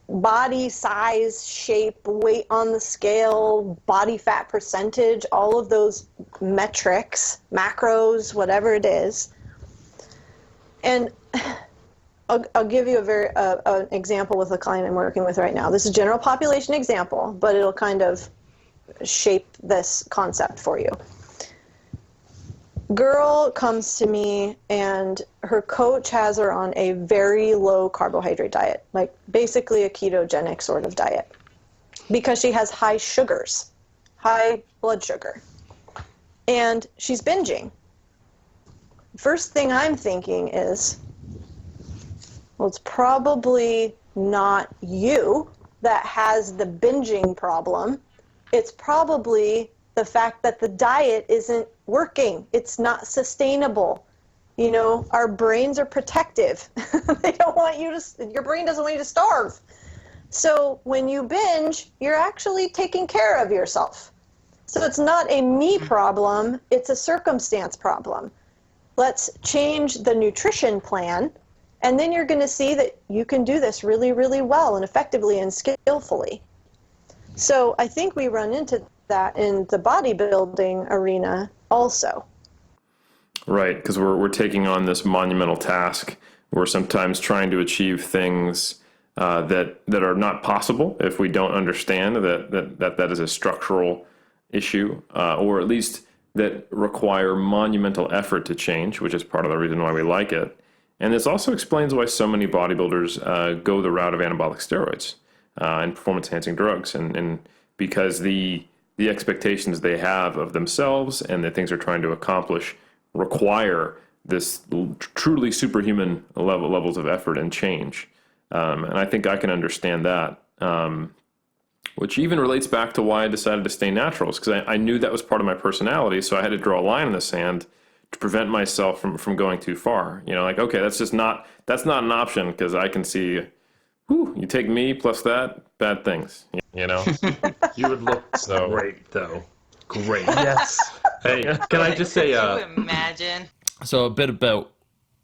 body size, shape, weight on the scale, body fat percentage, all of those metrics, macros, whatever it is. And I'll give you an example with a client I'm working with right now. This is a general population example, but it'll kind of shape this concept for you. Girl comes to me and her coach has her on a very low carbohydrate diet, like basically a ketogenic sort of diet, because she has high sugars, high blood sugar, and she's binging. First thing I'm thinking is, well, it's probably not you that has the binging problem. It's probably the fact that the diet isn't working. It's not sustainable. Our brains are protective. They don't want your brain doesn't want you to starve. So when you binge, you're actually taking care of yourself. So it's not a me problem, it's a circumstance problem. Let's change the nutrition plan, and then you're going to see that you can do this really, really well and effectively and skillfully. So I think we run into that in the bodybuilding arena also. Right, because we're taking on this monumental task. We're sometimes trying to achieve things that are not possible if we don't understand that is a structural issue, or at least that require monumental effort to change, which is part of the reason why we like it. And this also explains why so many bodybuilders go the route of anabolic steroids and performance-enhancing drugs, and because the expectations they have of themselves and the things they're trying to accomplish require this truly superhuman levels of effort and change. And I think I can understand that, which even relates back to why I decided to stay naturals, because I knew that was part of my personality, so I had to draw a line in the sand to prevent myself from going too far. Okay, that's not an option, because I can see, you take me plus that, bad things. You would look so great, though. great. Yes. Hey, can I just say, Could you imagine? So a bit about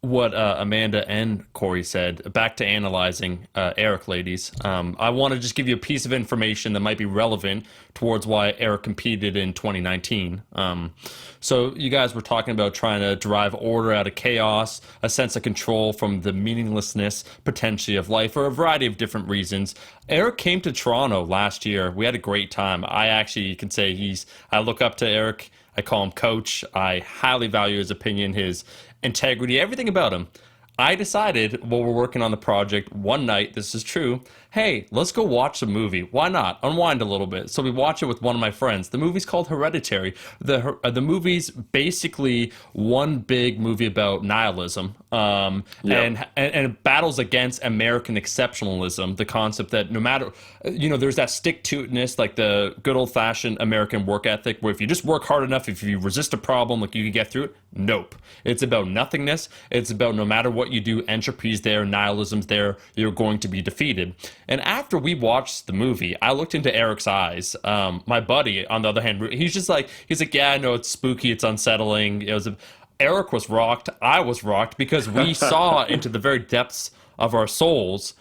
what Amanda and Corey said. Back to analyzing Eric, ladies. I want to just give you a piece of information that might be relevant towards why Eric competed in 2019. So you guys were talking about trying to derive order out of chaos, a sense of control from the meaninglessness potentially of life for a variety of different reasons. Eric came to Toronto last year. We had a great time. I actually can say I look up to Eric. I call him coach. I highly value his opinion, his integrity, everything about him. I decided while we're working on the project one night, this is true, hey, let's go watch a movie. Why not? Unwind a little bit. So we watch it with one of my friends. The movie's called Hereditary. The movie's basically one big movie about nihilism, and it battles against American exceptionalism, the concept that no matter, there's that stick-to-itness, like the good old-fashioned American work ethic, where if you just work hard enough, if you resist a problem, like you can get through it. Nope. It's about nothingness. It's about no matter what you do, entropy's there, nihilism's there, you're going to be defeated. And after we watched the movie, I looked into Eric's eyes. My buddy, on the other hand, he's like, yeah, I know it's spooky, it's unsettling. Eric was rocked. I was rocked because we saw into the very depths of our souls.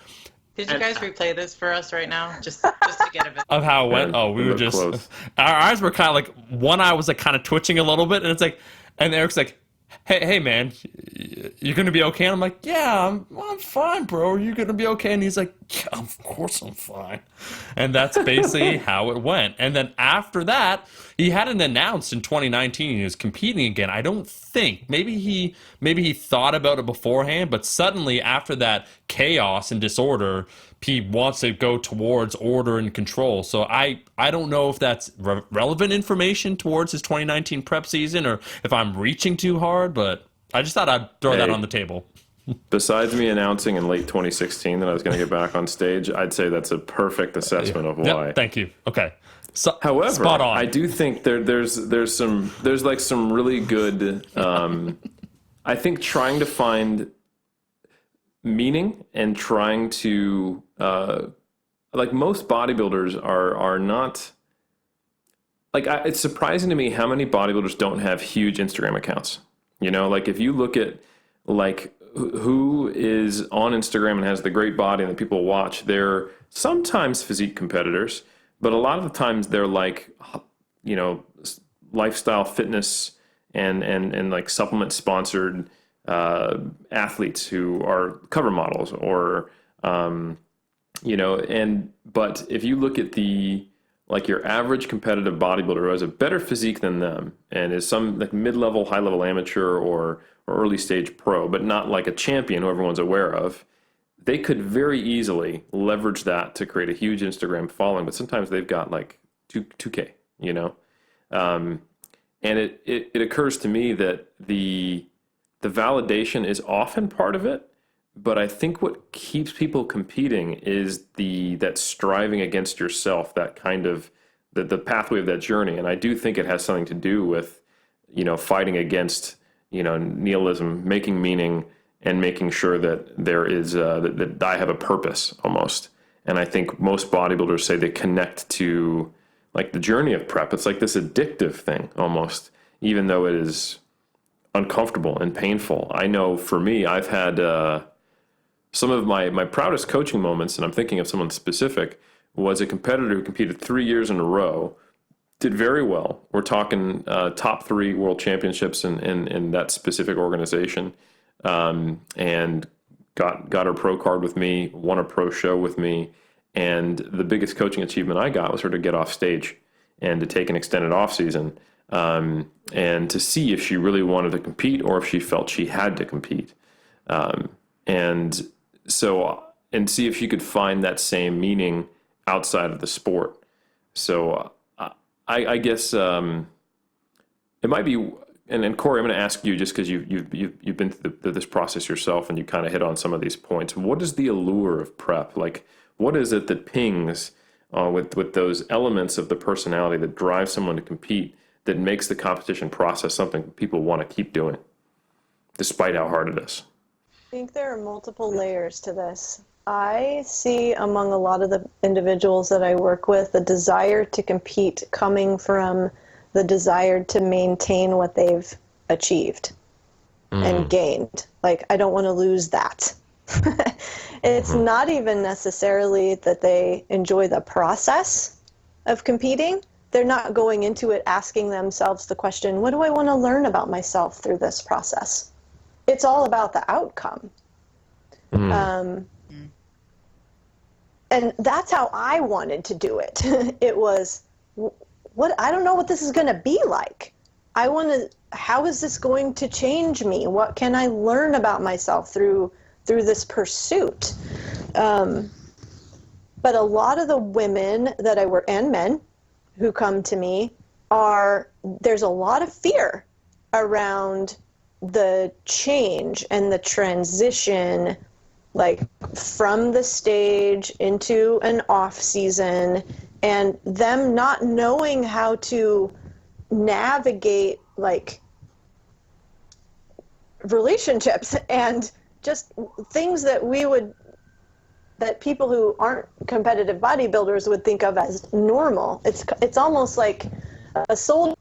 Could you guys replay this for us right now, just to get a bit of how it went? Oh, we were just close. Our eyes were kind of like, one eye was like kind of twitching a little bit, and it's like, and Eric's like, hey man, you're gonna be okay? And I'm like, yeah, I'm fine, bro. Are you gonna be okay? And he's like, yeah, of course I'm fine. And that's basically how it went. And then after that, he hadn't announced in 2019 he was competing again. I don't think. Maybe he thought about it beforehand, but suddenly after that chaos and disorder, he wants to go towards order and control. So I don't know if that's relevant information towards his 2019 prep season or if I'm reaching too hard, but I just thought I'd throw that on the table. Besides me announcing in late 2016 that I was going to get back on stage, I'd say that's a perfect assessment of why. Yep, thank you. Okay. So, however, spot on. I do think there's like some really good. I think trying to find meaning and trying to like most bodybuilders are not like it's surprising to me how many bodybuilders don't have huge Instagram accounts. Like if you look at like who is on Instagram and has the great body and that people watch, they're sometimes physique competitors, but a lot of the times they're like, lifestyle fitness and like supplement sponsored athletes who are cover models or, but if you look at your average competitive bodybuilder who has a better physique than them and is some like mid-level, high-level amateur or early stage pro, but not like a champion who everyone's aware of, they could very easily leverage that to create a huge Instagram following, but sometimes they've got like 2K, and it occurs to me that the validation is often part of it, but I think what keeps people competing is that striving against yourself, that kind of the pathway of that journey. And I do think it has something to do with, fighting against, nihilism, making meaning, and making sure that there is that I have a purpose almost. And I think most bodybuilders say they connect to like the journey of prep. It's like this addictive thing almost, even though it is uncomfortable and painful. I know for me, I've had some of my proudest coaching moments, and I'm thinking of someone specific, was a competitor who competed 3 years in a row, did very well. We're talking top 3 world championships in that specific organization, and got her pro card with me, won a pro show with me, and the biggest coaching achievement I got was her to get off stage and to take an extended off season, and to see if she really wanted to compete or if she felt she had to compete, and see if she could find that same meaning outside of the sport. So I guess it might be. And Cory, I'm going to ask you, just because you've been through this process yourself, and you kind of hit on some of these points. What is the allure of prep? Like, what is it that pings with those elements of the personality that drives someone to compete, that makes the competition process something people want to keep doing, despite how hard it is? I think there are multiple layers to this. I see among a lot of the individuals that I work with a desire to compete coming from the desire to maintain what they've achieved and gained. Like, I don't want to lose that. It's not even necessarily that they enjoy the process of competing. They're not going into it asking themselves the question, what do I want to learn about myself through this process? It's all about the outcome. And that's how I wanted to do it. It was, I don't know what this is going to be like. How is this going to change me? What can I learn about myself through this pursuit? But a lot of the women that I work, and men who come to me, there's a lot of fear around the change and the transition, like from the stage into an off season, and them not knowing how to navigate like relationships and just things that that people who aren't competitive bodybuilders would think of as normal. It's almost like a soldier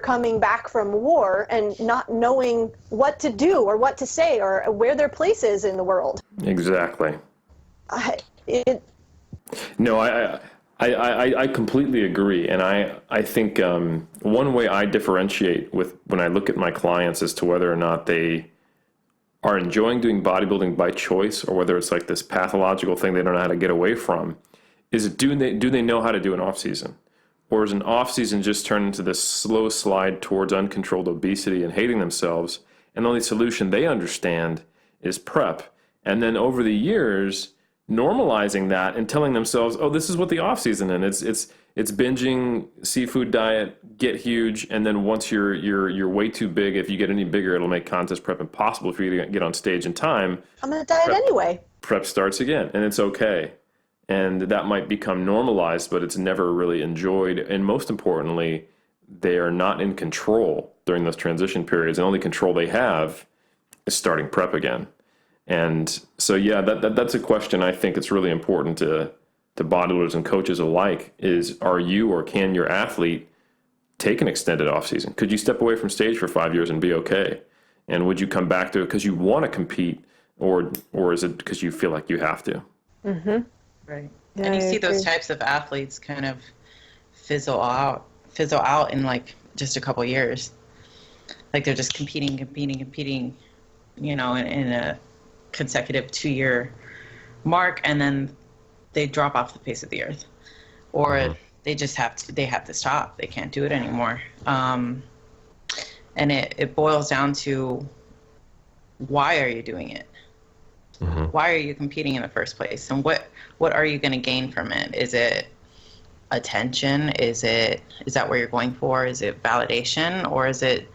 coming back from war and not knowing what to do or what to say or where their place is in the world. Exactly. I completely agree. And I think one way I differentiate when I look at my clients as to whether or not they are enjoying doing bodybuilding by choice or whether it's like this pathological thing they don't know how to get away from is do they know how to do an off season? Or is an off season just turned into this slow slide towards uncontrolled obesity and hating themselves? And the only solution they understand is prep. And then over the years, normalizing that and telling themselves, oh, this is what the off season is. It's binging, seafood diet, get huge, and then once you're way too big, if you get any bigger, it'll make contest prep impossible for you to get on stage in time. I'm gonna diet anyway. Prep starts again, and it's okay. And that might become normalized, but it's never really enjoyed. And most importantly, they are not in control during those transition periods. And the only control they have is starting prep again. And so, yeah, that's a question I think it's really important to bodybuilders and coaches alike is, are you or can your athlete take an extended off season? Could you step away from stage for 5 years and be okay? And would you come back to it because you want to compete, or is it because you feel like you have to? Mm-hmm. Right. Yeah, and you see those types of athletes kind of fizzle out in like just a couple years. Like they're just competing, you know, in a consecutive 2-year mark, and then they drop off the face of the earth, or they just have to stop. They can't do it anymore. And it boils down to, why are you doing it? Why are you competing in the first place? And what are you going to gain from it? Is it attention? Is that where you're going for? Is it validation? Or is it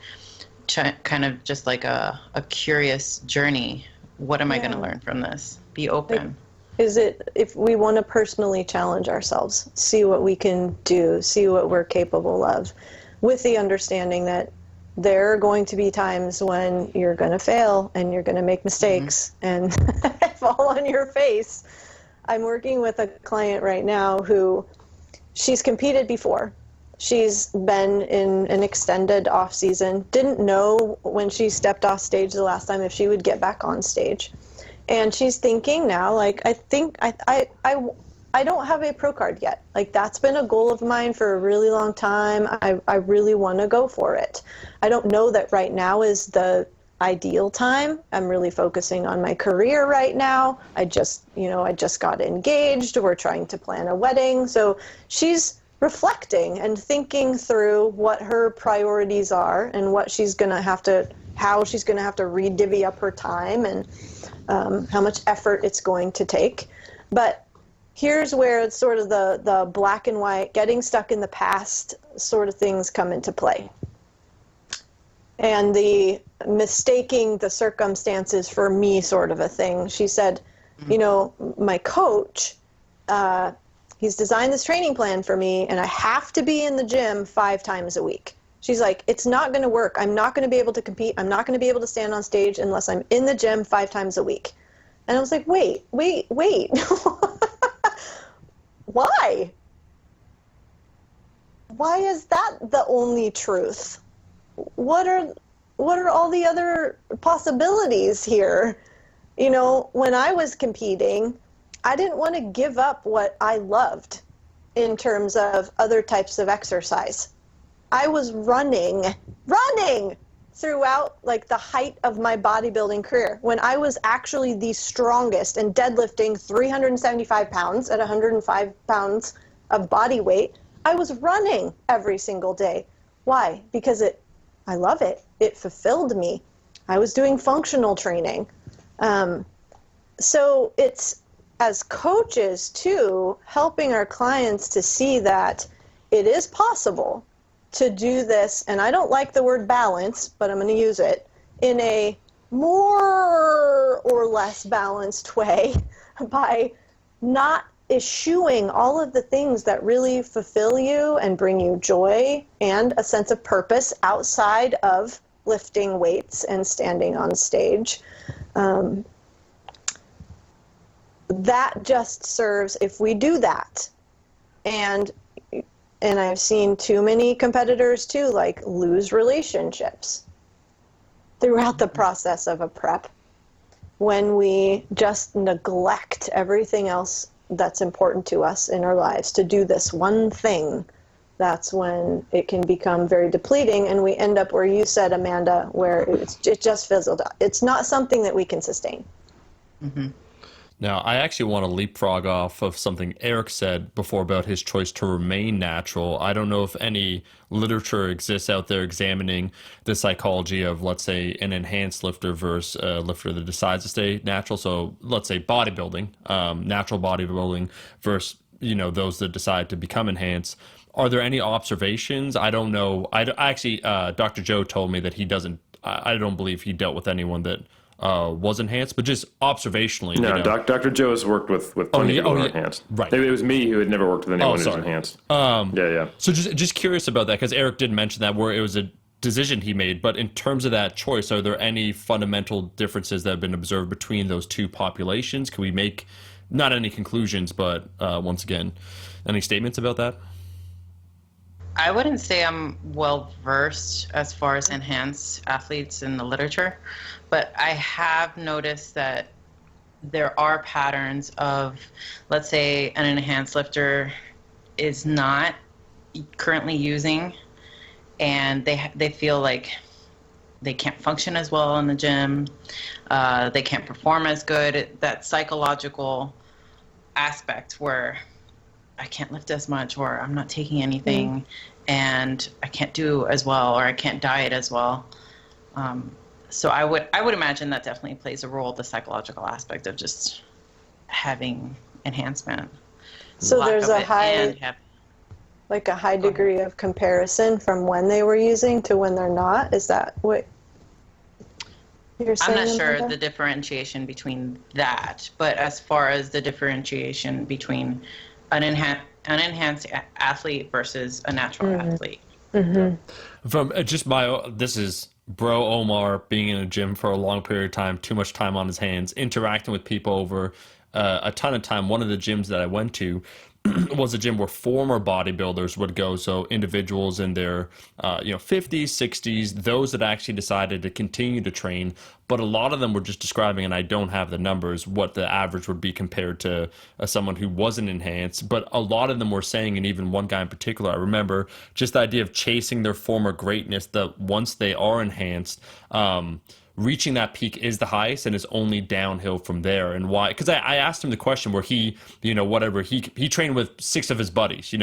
kind of just like a curious journey? What am I going to learn from this? Be open. Is it, if we want to personally challenge ourselves, see what we can do, see what we're capable of, with the understanding that there are going to be times when you're going to fail and you're going to make mistakes and fall on your face. I'm working with a client right now who, she's competed before. She's been in an extended off season, didn't know when she stepped off stage the last time if she would get back on stage. And she's thinking now, like, I think I don't have a pro card yet. Like, that's been a goal of mine for a really long time. I really want to go for it. I don't know that right now is the ideal time. I'm really focusing on my career right now. I just got engaged. We're trying to plan a wedding. So she's reflecting and thinking through what her priorities are and what she's going to have to, how she's going to have to re-divvy up her time and how much effort it's going to take. But here's where it's sort of the black and white, getting stuck in the past sort of things come into play. And the mistaking the circumstances for me sort of a thing. She said, you know, my coach, he's designed this training plan for me, and I have to be in the gym 5 times a week. She's like, it's not going to work. I'm not going to be able to compete. I'm not going to be able to stand on stage unless I'm in the gym 5 times a week. And I was like, wait. Why? why is that the only truth? What are all the other possibilities here? You know, when I was competing, I didn't want to give up what I loved in terms of other types of exercise. I was running throughout like the height of my bodybuilding career, when I was actually the strongest and deadlifting 375 pounds at 105 pounds of body weight. I was running every single day. Why? Because I love it. It fulfilled me. I was doing functional training. So it's, as coaches too, helping our clients to see that it is possible to do this, and I don't like the word balance, but I'm going to use it, in a more or less balanced way by not eschewing all of the things that really fulfill you and bring you joy and a sense of purpose outside of lifting weights and standing on stage. That just serves, if we do that, and I've seen too many competitors too, like, lose relationships throughout the process of a prep when we just neglect everything else that's important to us in our lives to do this one thing. That's when it can become very depleting, and we end up where you said, Amanda, where it just fizzled out. It's not something that we can sustain. Mm-hmm. Now, I actually want to leapfrog off of something Eric said before about his choice to remain natural. I don't know if any literature exists out there examining the psychology of, let's say, an enhanced lifter versus a lifter that decides to stay natural. So let's say bodybuilding, natural bodybuilding versus, you know, those that decide to become enhanced. Are there any observations? I don't know. I actually, Dr. Joe told me that he doesn't, I don't believe he dealt with anyone that was enhanced, but just observationally. No, you know. Dr. Joe has worked with plenty of people who are enhanced. Right. It was me who had never worked with anyone who's enhanced. Yeah. So just curious about that, because Eric did mention that where it was a decision he made, but in terms of that choice, are there any fundamental differences that have been observed between those two populations? Can we make, not any conclusions, but once again, any statements about that? I wouldn't say I'm well versed as far as enhanced athletes in the literature, but I have noticed that there are patterns of, let's say an enhanced lifter is not currently using, and they feel like they can't function as well in the gym, they can't perform as good. That psychological aspect where I can't lift as much, or I'm not taking anything, and I can't do as well, or I can't diet as well. So I would imagine that definitely plays a role, the psychological aspect of just having enhancement. So there's a high degree of comparison from when they were using to when they're not. Is that what you're saying? I'm not sure the differentiation between that, but as far as the differentiation between an enhanced athlete versus a natural athlete. Mm-hmm. From just this is Bro Omar being in a gym for a long period of time, too much time on his hands, interacting with people over a ton of time. One of the gyms that I went to was a gym where former bodybuilders would go. So individuals in their 50s, 60s, those that actually decided to continue to train. But a lot of them were just describing, and I don't have the numbers, what the average would be compared to someone who wasn't enhanced. But a lot of them were saying, and even one guy in particular, I remember, just the idea of chasing their former greatness, that once they are enhanced, reaching that peak is the highest and is only downhill from there. And why? Because I asked him the question where he trained with 6 of his buddies,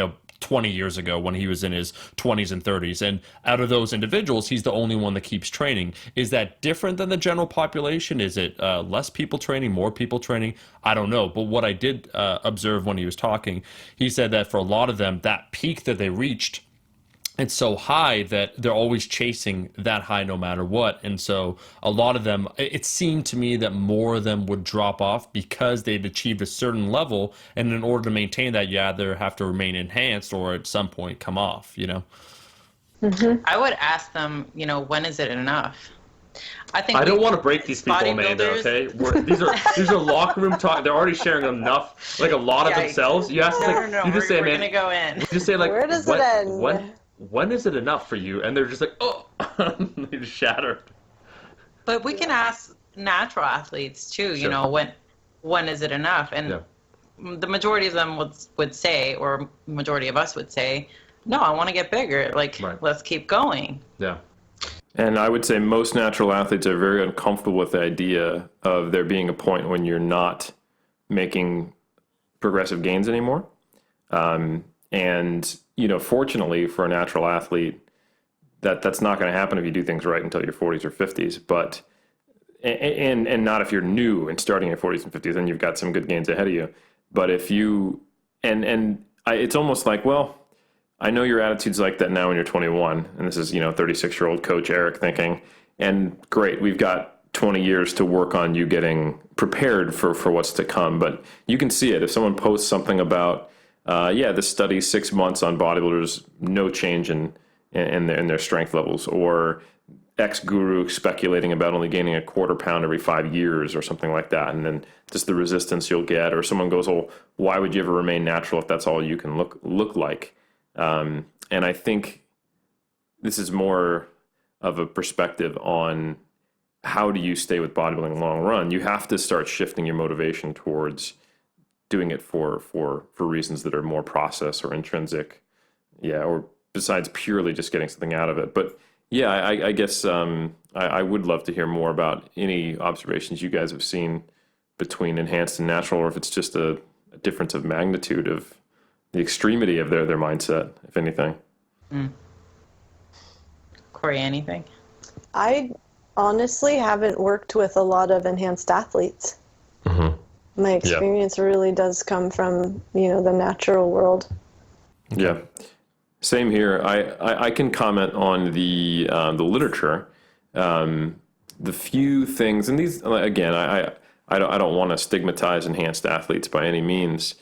20 years ago when he was in his 20s and 30s. And out of those individuals, he's the only one that keeps training. Is that different than the general population? Is it less people training, more people training? I don't know. But what I did observe when he was talking, he said that for a lot of them, that peak that they reached, it's so high that they're always chasing that high no matter what. And so a lot of them, it seemed to me that more of them would drop off because they'd achieved a certain level. And in order to maintain that, you either have to remain enhanced or at some point come off, Mm-hmm. I would ask them, when is it enough? I think I don't want to break these people, Amanda. bodybuilders. Okay, these are locker room talk. They're already sharing enough, like a lot of Yikes. themselves. You ask, like, No. you just say, We're man, gonna go in. you just say, like, Where does it end? when is it enough for you? And they're just like, oh, they just shattered. But we can ask natural athletes too. You Sure. know, when is it enough? And the majority of them would say, or majority of us would say, no, I want to get bigger. Like, let's keep going. Yeah. And I would say most natural athletes are very uncomfortable with the idea of there being a point when you're not making progressive gains anymore. And, you know, fortunately for a natural athlete, that's not going to happen if you do things right until your 40s or 50s. But, and not if you're new and starting in your 40s and 50s, then you've got some good gains ahead of you. But if you, it's almost like, well, I know your attitude's like that now when you're 21, and this is, you know, 36-year-old coach Eric thinking, and great, we've got 20 years to work on you getting prepared for what's to come. But you can see it. If someone posts something about, this study 6 months on bodybuilders, no change in their strength levels, or ex-guru speculating about only gaining a quarter pound every 5 years or something like that, and then just the resistance you'll get, or someone goes, oh, why would you ever remain natural if that's all you can look like? And I think this is more of a perspective on how do you stay with bodybuilding long run. You have to start shifting your motivation towards doing it for reasons that are more process or intrinsic, or besides purely just getting something out of it. But I guess I would love to hear more about any observations you guys have seen between enhanced and natural, or if it's just a difference of magnitude of the extremity of their mindset, if anything. Cory, anything? I honestly haven't worked with a lot of enhanced athletes. Mm-hmm. My experience really does come from, you know, the natural world. Yeah, same here. I can comment on the literature. The few things, and these, again, I don't want to stigmatize enhanced athletes by any means.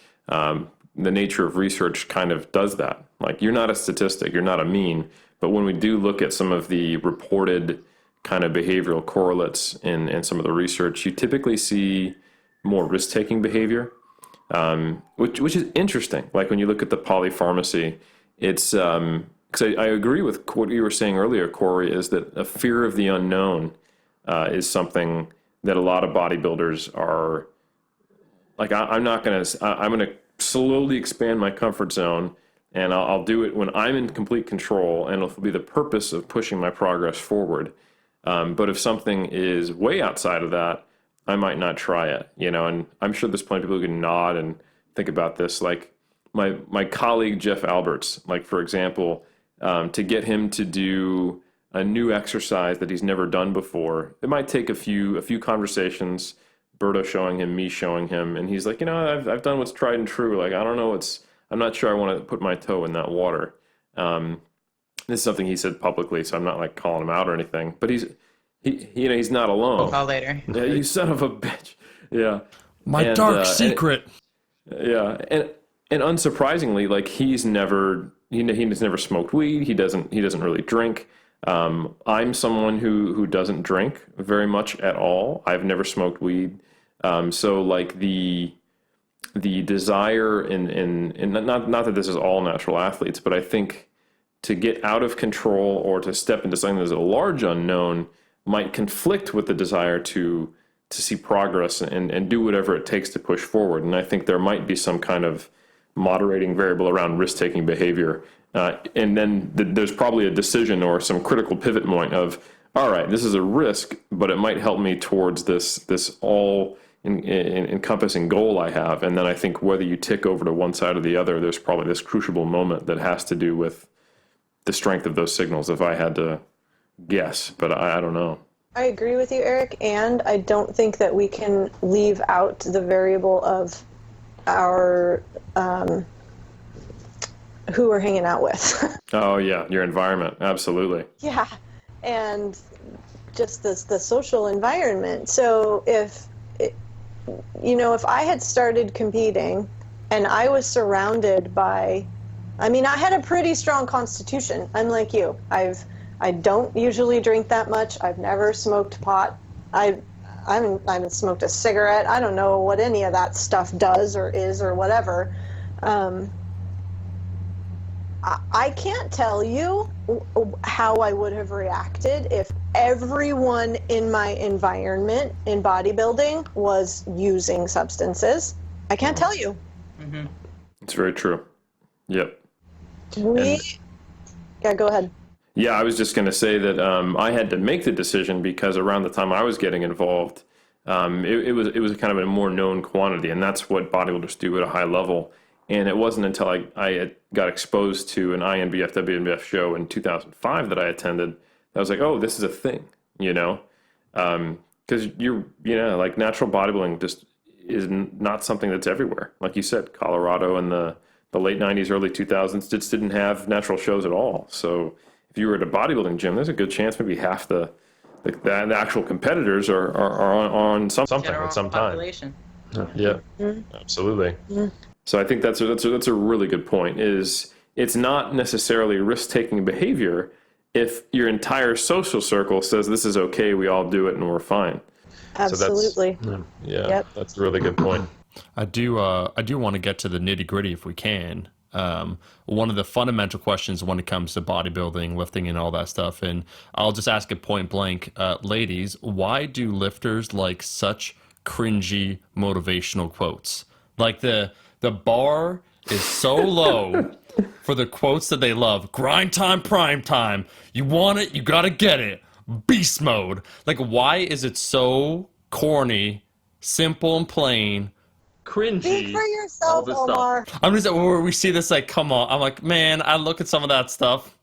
The nature of research kind of does that. Like, you're not a statistic, you're not a mean, but when we do look at some of the reported kind of behavioral correlates in some of the research, you typically see more risk-taking behavior, which is interesting. Like when you look at the polypharmacy, it's, because I agree with what you were saying earlier, Cory, is that a fear of the unknown is something that a lot of bodybuilders are, like, I'm going to slowly expand my comfort zone, and I'll do it when I'm in complete control, and it'll be the purpose of pushing my progress forward. But if something is way outside of that, I might not try it, you know. And I'm sure there's plenty of people who can nod and think about this. Like my colleague Jeff Alberts, like, for example, to get him to do a new exercise that he's never done before, it might take a few conversations. Berto showing him, me showing him, and he's like, you know, I've done what's tried and true. Like, I don't know I'm not sure I want to put my toe in that water. This is something he said publicly, so I'm not like calling him out or anything. But he's not alone. Call later. Yeah, you son of a bitch. Yeah. My dark secret. And unsurprisingly, like, he's never smoked weed. He doesn't really drink. I'm someone who doesn't drink very much at all. I've never smoked weed. So like the desire in not that this is all natural athletes, but I think to get out of control or to step into something that's a large unknown might conflict with the desire to see progress and do whatever it takes to push forward. And I think there might be some kind of moderating variable around risk-taking behavior. And then there's probably a decision or some critical pivot point of, all right, this is a risk, but it might help me towards this all encompassing goal I have. And then I think whether you tick over to one side or the other, there's probably this crucible moment that has to do with the strength of those signals, if I had to guess, but I don't know. I agree with you, Eric, and I don't think that we can leave out the variable of our who we're hanging out with. Oh yeah, your environment, absolutely. Yeah, and just the social environment. So if I had started competing and I was surrounded by, I had a pretty strong constitution. I'm like you. I've I don't usually drink that much. I've never smoked pot. I haven't smoked a cigarette. I don't know what any of that stuff does or is or whatever. I can't tell you how I would have reacted if everyone in my environment in bodybuilding was using substances. I can't tell you. Mm-hmm. It's very true. Yep. Yeah, go ahead. Yeah, I was just going to say that I had to make the decision because around the time I was getting involved, it was kind of a more known quantity, and that's what bodybuilders do at a high level. And it wasn't until I got exposed to an INBF WNBF show in 2005 that I attended. I was like, oh, this is a thing, you know, because like natural bodybuilding just is not something that's everywhere. Like you said, Colorado in the late 90s, early 2000s just didn't have natural shows at all. So if you were at a bodybuilding gym, there's a good chance maybe half the actual competitors are on something at some time. Population. Yeah, absolutely. So I think that's a really good point. Is it's not necessarily risk-taking behavior if your entire social circle says this is okay, we all do it, and we're fine. Absolutely. So that's a really good point. I do want to get to the nitty-gritty if we can. One of the fundamental questions when it comes to bodybuilding, lifting, and all that stuff, and I'll just ask it point blank, ladies, why do lifters like such cringy motivational quotes? Like the bar is so low for the quotes that they love. Grind time, prime time. You want it, you gotta get it. Beast mode. Like, why is it so corny, simple and plain? Cringy. Speak for yourself, Omar. I'm just where we see this, like, come on. I'm like, man, I look at some of that stuff.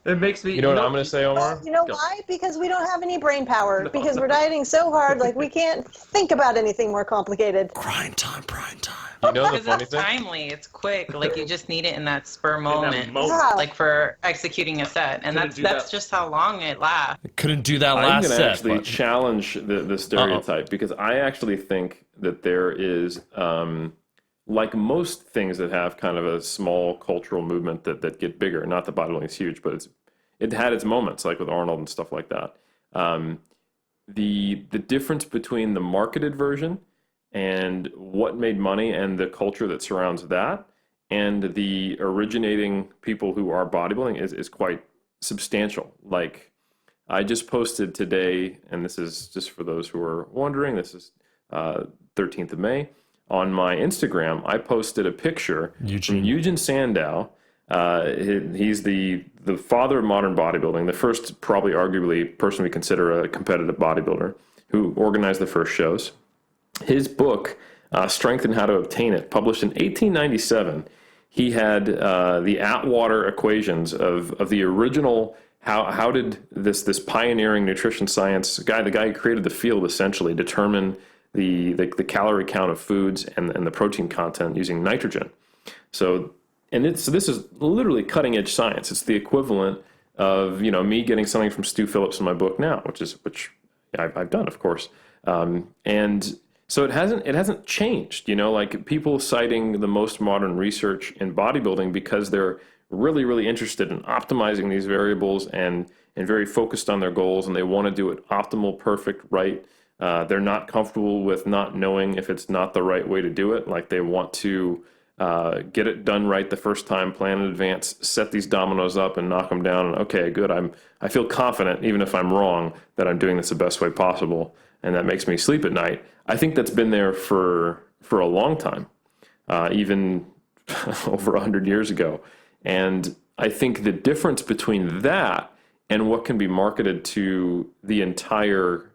It makes me. You know what I'm going to say, Omar? You know why? Because we don't have any brain power. Because we're dieting so hard, like we can't think about anything more complicated. Grind time, prime time. You know the Because funny it's thing? timely, it's quick. Like you just need it in that spur moment, Yeah. like for executing a set, and that's just how long it lasts. Couldn't do that I'm last going to set. actually challenge the stereotype because I actually think that there is, like most things that have kind of a small cultural movement that get bigger. Not that bodybuilding is huge, but it had its moments, like with Arnold and stuff like that. The difference between the marketed version and what made money and the culture that surrounds that and the originating people who are bodybuilding is quite substantial. Like I just posted today, and this is just for those who are wondering, this is 13th of May. On my Instagram, I posted a picture from Eugen Sandow. He's the father of modern bodybuilding, the first, probably arguably, person we consider a competitive bodybuilder who organized the first shows. His book, Strength and How to Obtain It, published in 1897, he had the Atwater equations of the original, how did this pioneering nutrition science guy, the guy who created the field essentially, determine the calorie count of foods and the protein content using nitrogen. So this is literally cutting edge science. It's the equivalent of me getting something from Stu Phillips in my book now, which I've done, of course. And so it hasn't changed. Like people citing the most modern research in bodybuilding because they're really, really interested in optimizing these variables and very focused on their goals, and they want to do it optimal, perfect, right. They're not comfortable with not knowing if it's not the right way to do it. Like they want to get it done right the first time, plan in advance, set these dominoes up and knock them down. And okay, good. I feel confident, even if I'm wrong, that I'm doing this the best way possible. And that makes me sleep at night. I think that's been there for a long time, even over 100 years ago. And I think the difference between that and what can be marketed to the entire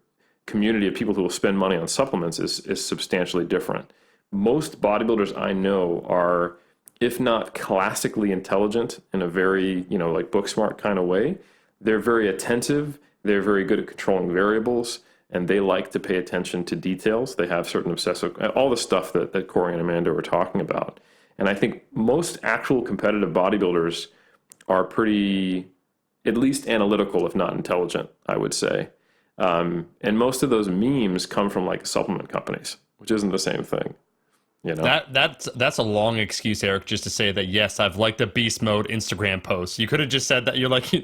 community of people who will spend money on supplements is substantially different. Most bodybuilders I know are, if not classically intelligent in a very, like book smart kind of way, they're very attentive, they're very good at controlling variables, and they like to pay attention to details. They have certain obsessive, all the stuff that Cory and Amanda were talking about. And I think most actual competitive bodybuilders are pretty, at least analytical, if not intelligent, I would say. And most of those memes come from like supplement companies, which isn't the same thing. You know, That's a long excuse, Eric, just to say that yes, I've liked the beast mode Instagram post. You could have just said that. You're like you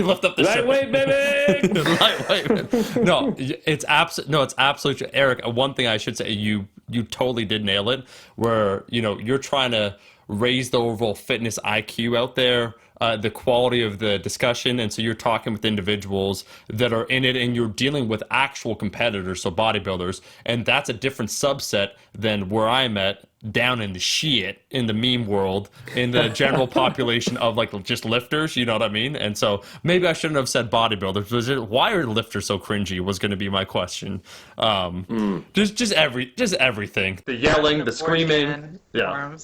lift up the lightweight, baby. lightweight. No, it's absolutely true. Eric. One thing I should say, you totally did nail it. Where you're trying to raise the overall fitness IQ out there, the quality of the discussion. And so you're talking with individuals that are in it and you're dealing with actual competitors, so bodybuilders. And that's a different subset than where I'm at down in the shit, in the meme world, in the general population of like just lifters, you know what I mean? And so maybe I shouldn't have said bodybuilders. Why are lifters so cringy was going to be my question. Just everything. The yelling, the screaming. Yeah.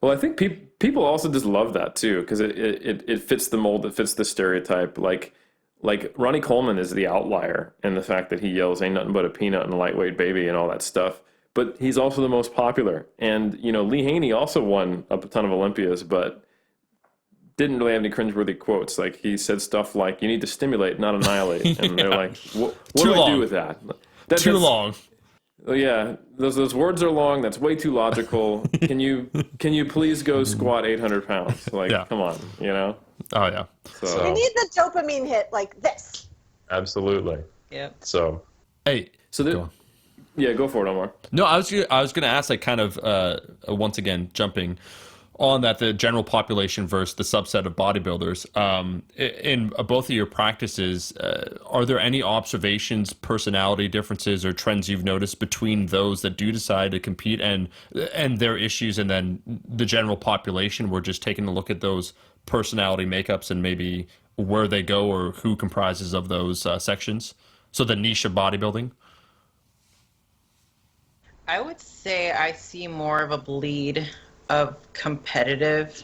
Well, I think people also just love that too, because it fits the mold, it fits the stereotype. Like Ronnie Coleman is the outlier in the fact that he yells "ain't nothing but a peanut" and "lightweight baby" and all that stuff. But he's also the most popular. And Lee Haney also won a ton of Olympias, but didn't really have any cringeworthy quotes. Like he said stuff like, "You need to stimulate, not annihilate." Yeah. And they're like, "What do I do with that?" That's long. Oh yeah, those words are long. That's way too logical. Can you please go squat 800 pounds? Like, yeah. Come on, Oh yeah. So. You need the dopamine hit like this. Absolutely. Yep. So. Hey. So yeah, go for it, Omar. No, I was going to ask, like, kind of once again jumping on that, the general population versus the subset of bodybuilders. In both of your practices, are there any observations, personality differences, or trends you've noticed between those that do decide to compete and their issues, and then the general population? We're just taking a look at those personality makeups and maybe where they go or who comprises of those sections. So the niche of bodybuilding. I would say I see more of a bleed of competitive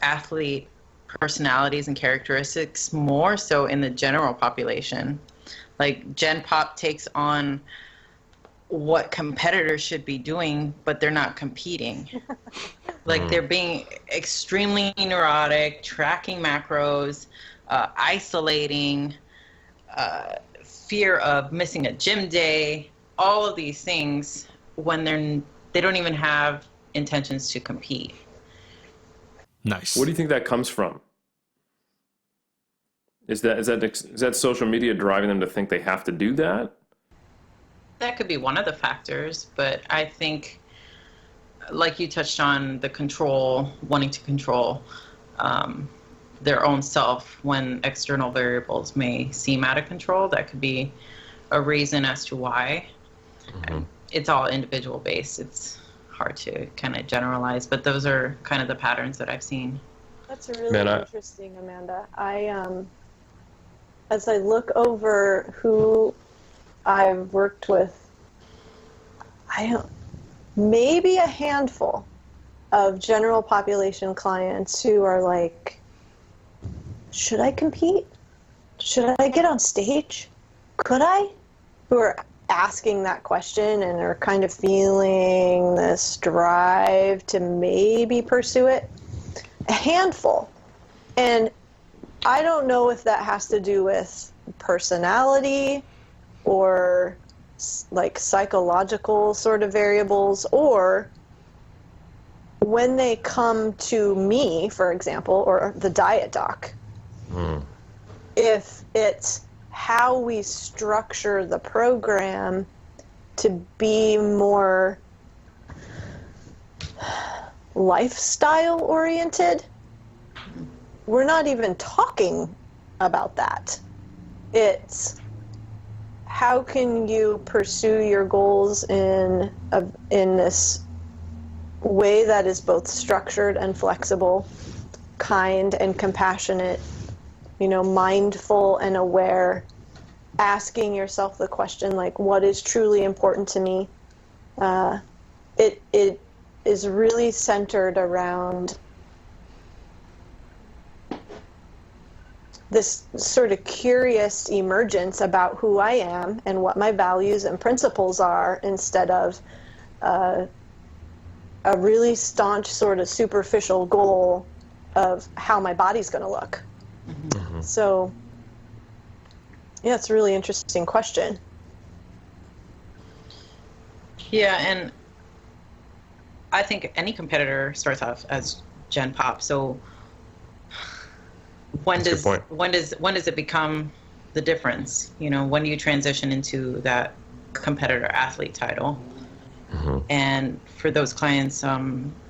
athlete personalities and characteristics more so in the general population. Like Gen Pop takes on what competitors should be doing, but they're not competing. Like they're being extremely neurotic, tracking macros, isolating, fear of missing a gym day, all of these things when they don't even have intentions to compete. Nice. What do you think that comes from? Is that social media driving them to think they have to do that? That could be one of the factors, but I think, like you touched on, the control, wanting to control their own self when external variables may seem out of control. That could be a reason as to why. Mm-hmm. It's all individual based. It's hard to kind of generalize, but those are kind of the patterns that I've seen. That's really interesting, Amanda. As I look over who I've worked with, maybe a handful of general population clients who are like, should I compete? Should I get on stage? Could I? Who are asking that question and are kind of feeling this drive to maybe pursue it. A handful. And I don't know if that has to do with personality or like psychological sort of variables, or when they come to me, for example, or the diet doc, if it's how we structure the program to be more lifestyle oriented, we're not even talking about that. It's how can you pursue your goals in this way that is both structured and flexible, kind and compassionate, mindful and aware, asking yourself the question, like, what is truly important to me? It is really centered around this sort of curious emergence about who I am and what my values and principles are, instead of a really staunch sort of superficial goal of how my body's going to look. Mm-hmm. So, yeah, it's a really interesting question. Yeah, and I think any competitor starts off as Gen Pop. So when That's a good point. when does it become the difference? You know, when do you transition into that competitor athlete title? And for those clients,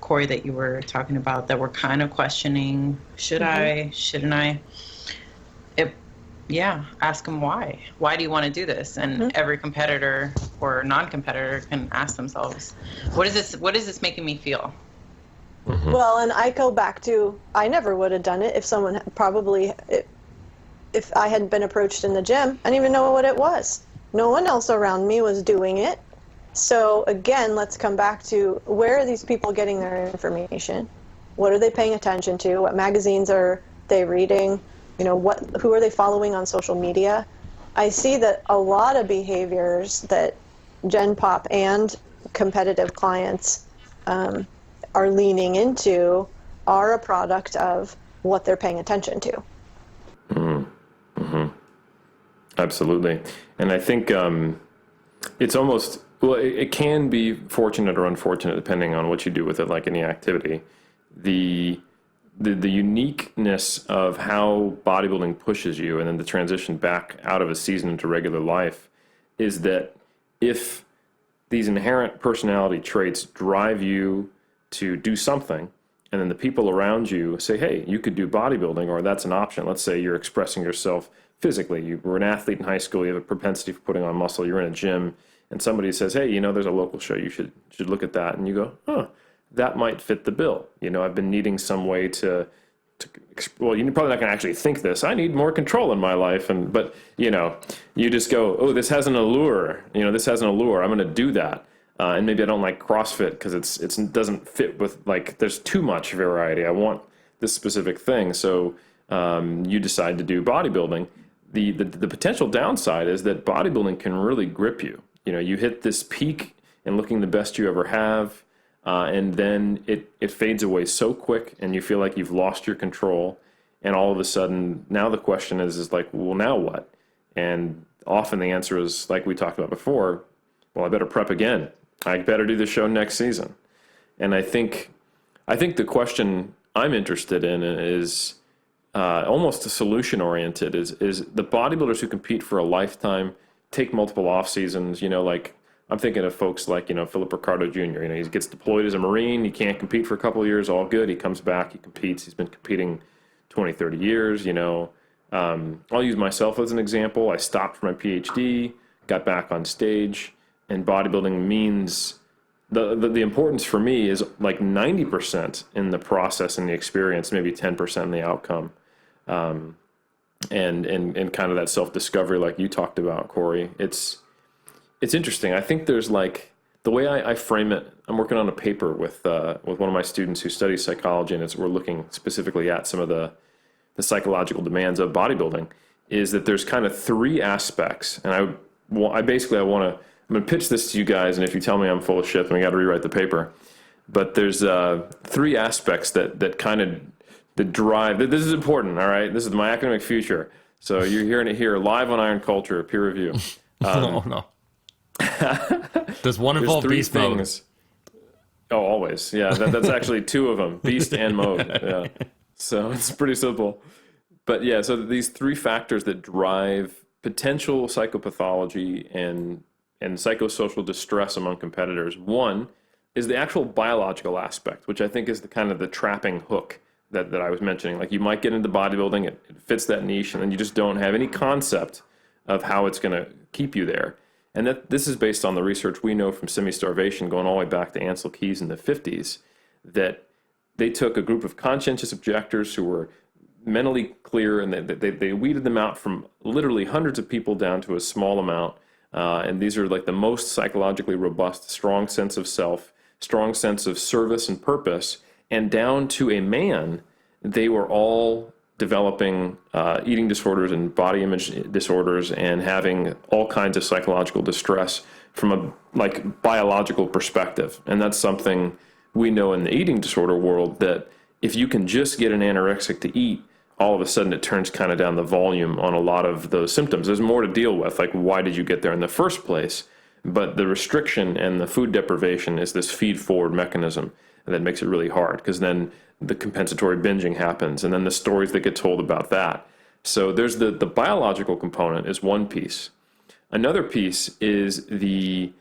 Cory, that you were talking about, that were kind of questioning, should I, shouldn't I? Yeah, ask them why. Why do you want to do this? And every competitor or non-competitor can ask themselves, what is this making me feel? Well, and I go back to, I never would have done it if someone had if I hadn't been approached in the gym. I didn't even know what it was. No one else around me was doing it. So again, let's come back to, where are these people getting their information? What are they paying attention to? What magazines are they reading? You know, who are they following on social media? I see that a lot of behaviors that Gen Pop and competitive clients are leaning into are a product of what they're paying attention to. Absolutely. And I think it's almost, well, it can be fortunate or unfortunate depending on what you do with it, like any activity. The uniqueness of how bodybuilding pushes you and then the transition back out of a season into regular life is that if these inherent personality traits drive you to do something, and then the people around you say, hey, you could do bodybuilding, or that's an option. Let's say you're expressing yourself physically. You were an athlete in high school, you have a propensity for putting on muscle, you're in a gym, and somebody says, hey, you know, there's a local show, you should look at that. And you go, that might fit the bill. You know, I've been needing some way to well, you're probably not going to actually think this. I need more control in my life. But, you know, you just go, oh, this has an allure. You know, this has an allure. I'm going to do that. And maybe I don't like CrossFit because it doesn't fit with, like, there's too much variety. I want this specific thing. So you decide to do bodybuilding. The potential downside is that bodybuilding can really grip you. You know, you hit this peak in looking the best you ever have. And then it fades away so quick, and you feel like you've lost your control. And all of a sudden, now the question is like, well, now what? And often the answer is, like we talked about before, well, I better prep again. I better do the show next season. And I think the question I'm interested in is almost a solution oriented. Is the bodybuilders who compete for a lifetime take multiple off seasons? You know, like, I'm thinking of folks like, you know, Philip Ricardo Jr. You know, he gets deployed as a Marine. He can't compete for a couple of years. All good. He comes back. He competes. He's been competing 20, 30 years, you know. I'll use myself as an example. I stopped for my PhD, got back on stage, and bodybuilding means the importance for me is like 90% in the process and the experience, maybe 10% in the outcome. And kind of that self-discovery like you talked about, Cory. It's interesting. I think there's, like, the way I frame it, I'm working on a paper with one of my students who studies psychology, and we're looking specifically at some of the psychological demands of bodybuilding, is that there's kind of three aspects. And I'm going to pitch this to you guys, and if you tell me I'm full of shit, then we got to rewrite the paper. But there's three aspects that kind of drive. This is important, all right? This is my academic future. So you're hearing it here live on Iron Culture, peer review. No. Does one involve beast mode? Oh, always. Yeah, that's actually two of them, beast and mode. Yeah. So it's pretty simple. But yeah, so these three factors that drive potential psychopathology and psychosocial distress among competitors. One is the actual biological aspect, which I think is the kind of the trapping hook that I was mentioning. Like, you might get into bodybuilding, it fits that niche, and then you just don't have any concept of how it's going to keep you there. And this is based on the research we know from semi-starvation going all the way back to Ansel Keys in the 50s, that they took a group of conscientious objectors who were mentally clear, and they weeded them out from literally hundreds of people down to a small amount. And these are like the most psychologically robust, strong sense of self, strong sense of service and purpose. And down to a man, they were all developing eating disorders and body image disorders and having all kinds of psychological distress from a biological perspective. And that's something we know in the eating disorder world, that if you can just get an anorexic to eat, all of a sudden it turns kind of down the volume on a lot of those symptoms. There's more to deal with, like, why did you get there in the first place? But the restriction and the food deprivation is this feed forward mechanism that makes it really hard, because then the compensatory binging happens, and then the stories that get told about that. So there's the biological component is one piece. Another piece is the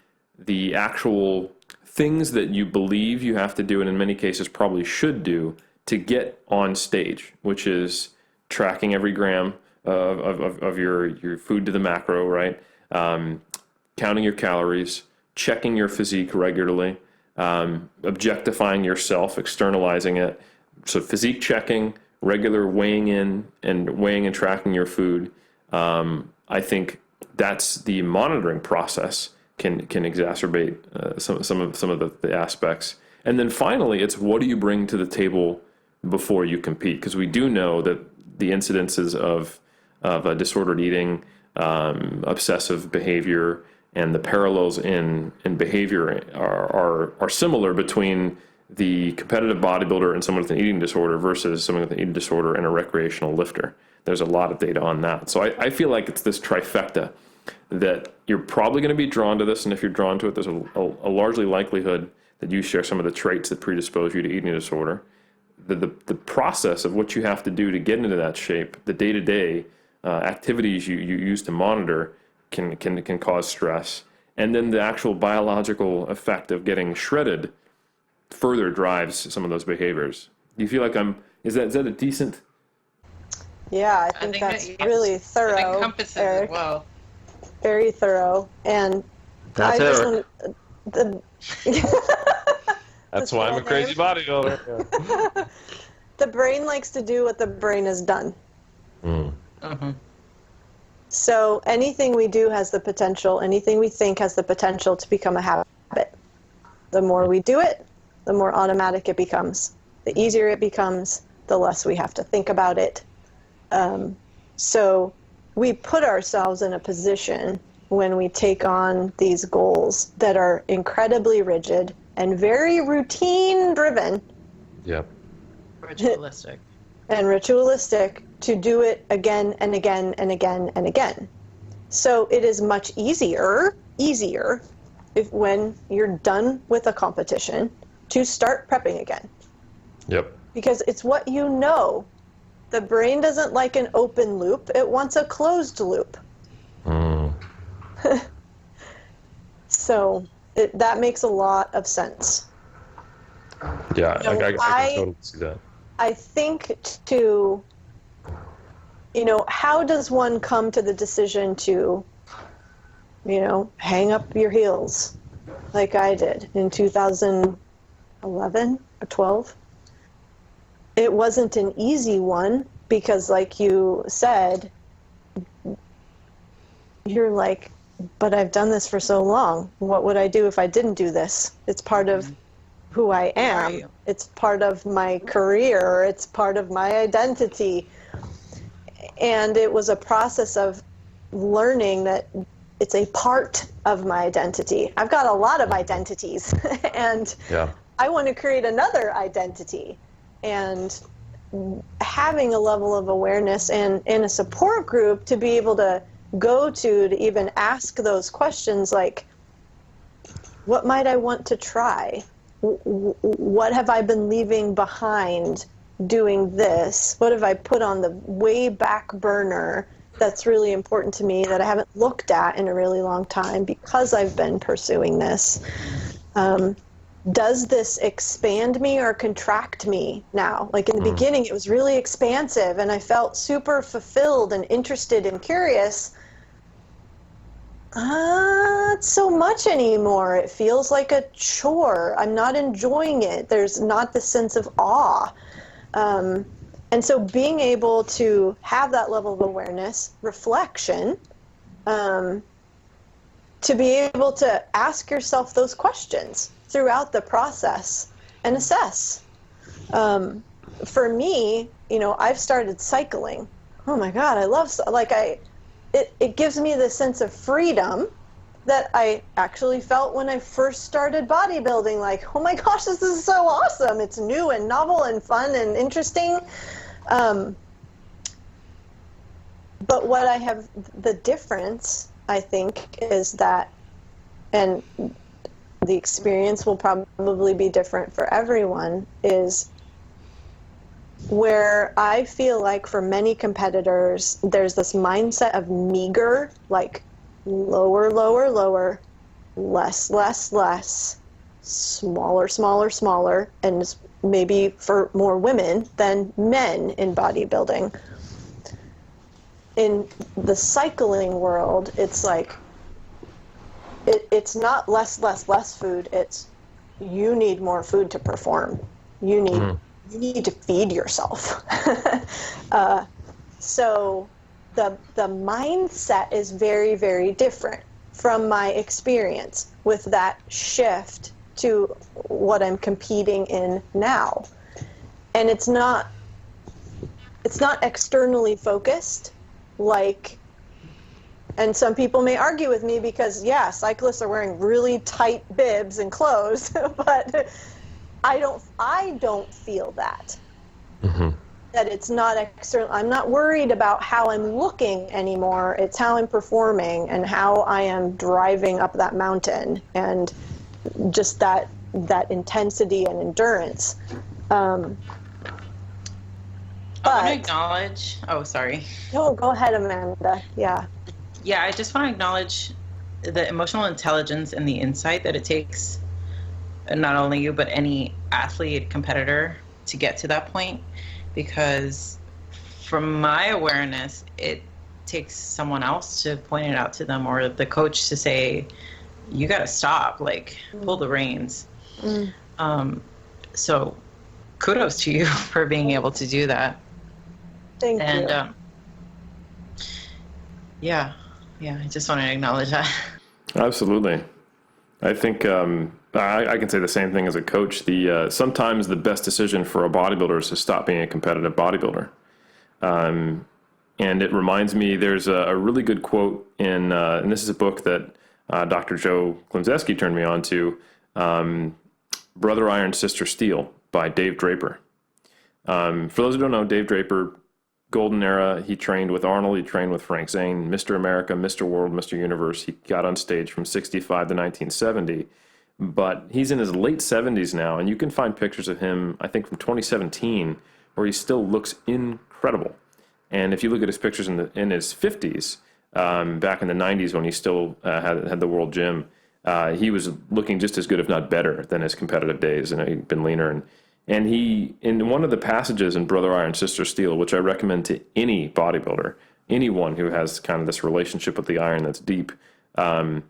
actual things that you believe you have to do, and in many cases probably should do, to get on stage, which is tracking every gram of your food to the macro, right? Counting your calories, checking your physique regularly, objectifying yourself, externalizing it. So physique checking, regular weighing in and tracking your food. I think that's the monitoring process can exacerbate some of the aspects. And then finally, it's what do you bring to the table before you compete? Because we do know that the incidences of disordered eating, obsessive behavior, and the parallels in behavior are similar between the competitive bodybuilder and someone with an eating disorder versus someone with an eating disorder and a recreational lifter. There's a lot of data on that. So I feel like it's this trifecta that you're probably going to be drawn to this, and if you're drawn to it, there's a largely likelihood that you share some of the traits that predispose you to eating disorder. The process of what you have to do to get into that shape, the day-to-day activities you use to monitor can cause stress, and then the actual biological effect of getting shredded further drives some of those behaviors. Do you feel like is that a decent? Yeah, I think that's really thorough. It encompasses Eric. it well. Very thorough, and That's I just Eric. want That's why I'm a crazy bodybuilder. the brain likes to do what the brain has done. Mm-hmm. So anything we do has the potential, anything we think has the potential to become a habit. The more we do it, the more automatic it becomes. The easier it becomes, the less we have to think about it. So we put ourselves in a position when we take on these goals that are incredibly rigid and very routine driven. Yep. Ritualistic. And ritualistic to do it again and again and again and again. So it is much easier if when you're done with a competition to start prepping again. Yep. Because it's what you know. The brain doesn't like an open loop. It wants a closed loop. So that makes a lot of sense. Yeah, You know, I can totally see that. I think how does one come to the decision to, hang up your heels like I did in 2011 or 12? It wasn't an easy one because, like you said, you're like, but I've done this for so long. What would I do if I didn't do this? It's part of who I am. It's part of my career. It's part of my identity. And it was a process of learning that it's a part of my identity. I've got a lot of identities, and I want to create another identity. And having a level of awareness and in a support group to be able to go to even ask those questions like, what might I want to try? What have I been leaving behind doing this? What have I put on the way back burner that's really important to me that I haven't looked at in a really long time because I've been pursuing this? Does this expand me or contract me now? Like in the beginning, it was really expansive and I felt super fulfilled and interested and curious. Not so much anymore. It feels like a chore. I'm not enjoying it. There's not the sense of awe. And so being able to have that level of awareness, reflection, to be able to ask yourself those questions throughout the process and assess. For me, I've started cycling. Oh my God, I love, it gives me the sense of freedom that I actually felt when I first started bodybuilding. Like, oh my gosh, this is so awesome. It's new and novel and fun and interesting. But what the difference, I think, is that and the experience will probably be different for everyone, is where I feel like for many competitors, there's this mindset of meager, like lower, lower, lower, less, less, less, smaller, smaller, smaller, and maybe for more women than men in bodybuilding. In the cycling world, it's like, it's not less, less, less food. It's you need more food to perform. You need to feed yourself. So the mindset is very, very different from my experience with that shift to what I'm competing in now. And it's not externally focused, like, and some people may argue with me because, yeah, cyclists are wearing really tight bibs and clothes, but I don't feel that. Mm-hmm. That it's not external. I'm not worried about how I'm looking anymore. It's how I'm performing and how I am driving up that mountain, and just that intensity and endurance. I want to acknowledge. Oh, sorry. No, go ahead, Amanda. Yeah. Yeah, I just want to acknowledge the emotional intelligence and the insight that it takes, not only you, but any athlete, competitor, to get to that point. Because from my awareness, it takes someone else to point it out to them, or the coach to say, you got to stop, like, pull the reins. So kudos to you for being able to do that. Thank you. Yeah, I just want to acknowledge that. Absolutely. I think I can say the same thing as a coach. Sometimes the best decision for a bodybuilder is to stop being a competitive bodybuilder. And it reminds me, there's a really good quote and this is a book that Dr. Joe Klimczewski turned me on to, Brother Iron, Sister Steel by Dave Draper. For those who don't know, Dave Draper, golden era, he trained with Arnold, he trained with Frank Zane, Mr. America, Mr. World, Mr. Universe. He got on stage from 65 to 1970, but he's in his late 70s now, and you can find pictures of him, I think, from 2017, where he still looks incredible. And if you look at his pictures in his 50s, back in the 90s when he still had the World Gym, he was looking just as good, if not better, than his competitive days, and he'd been leaner. And he, in one of the passages in Brother Iron, Sister Steel, which I recommend to any bodybuilder, anyone who has kind of this relationship with the iron that's deep, it's an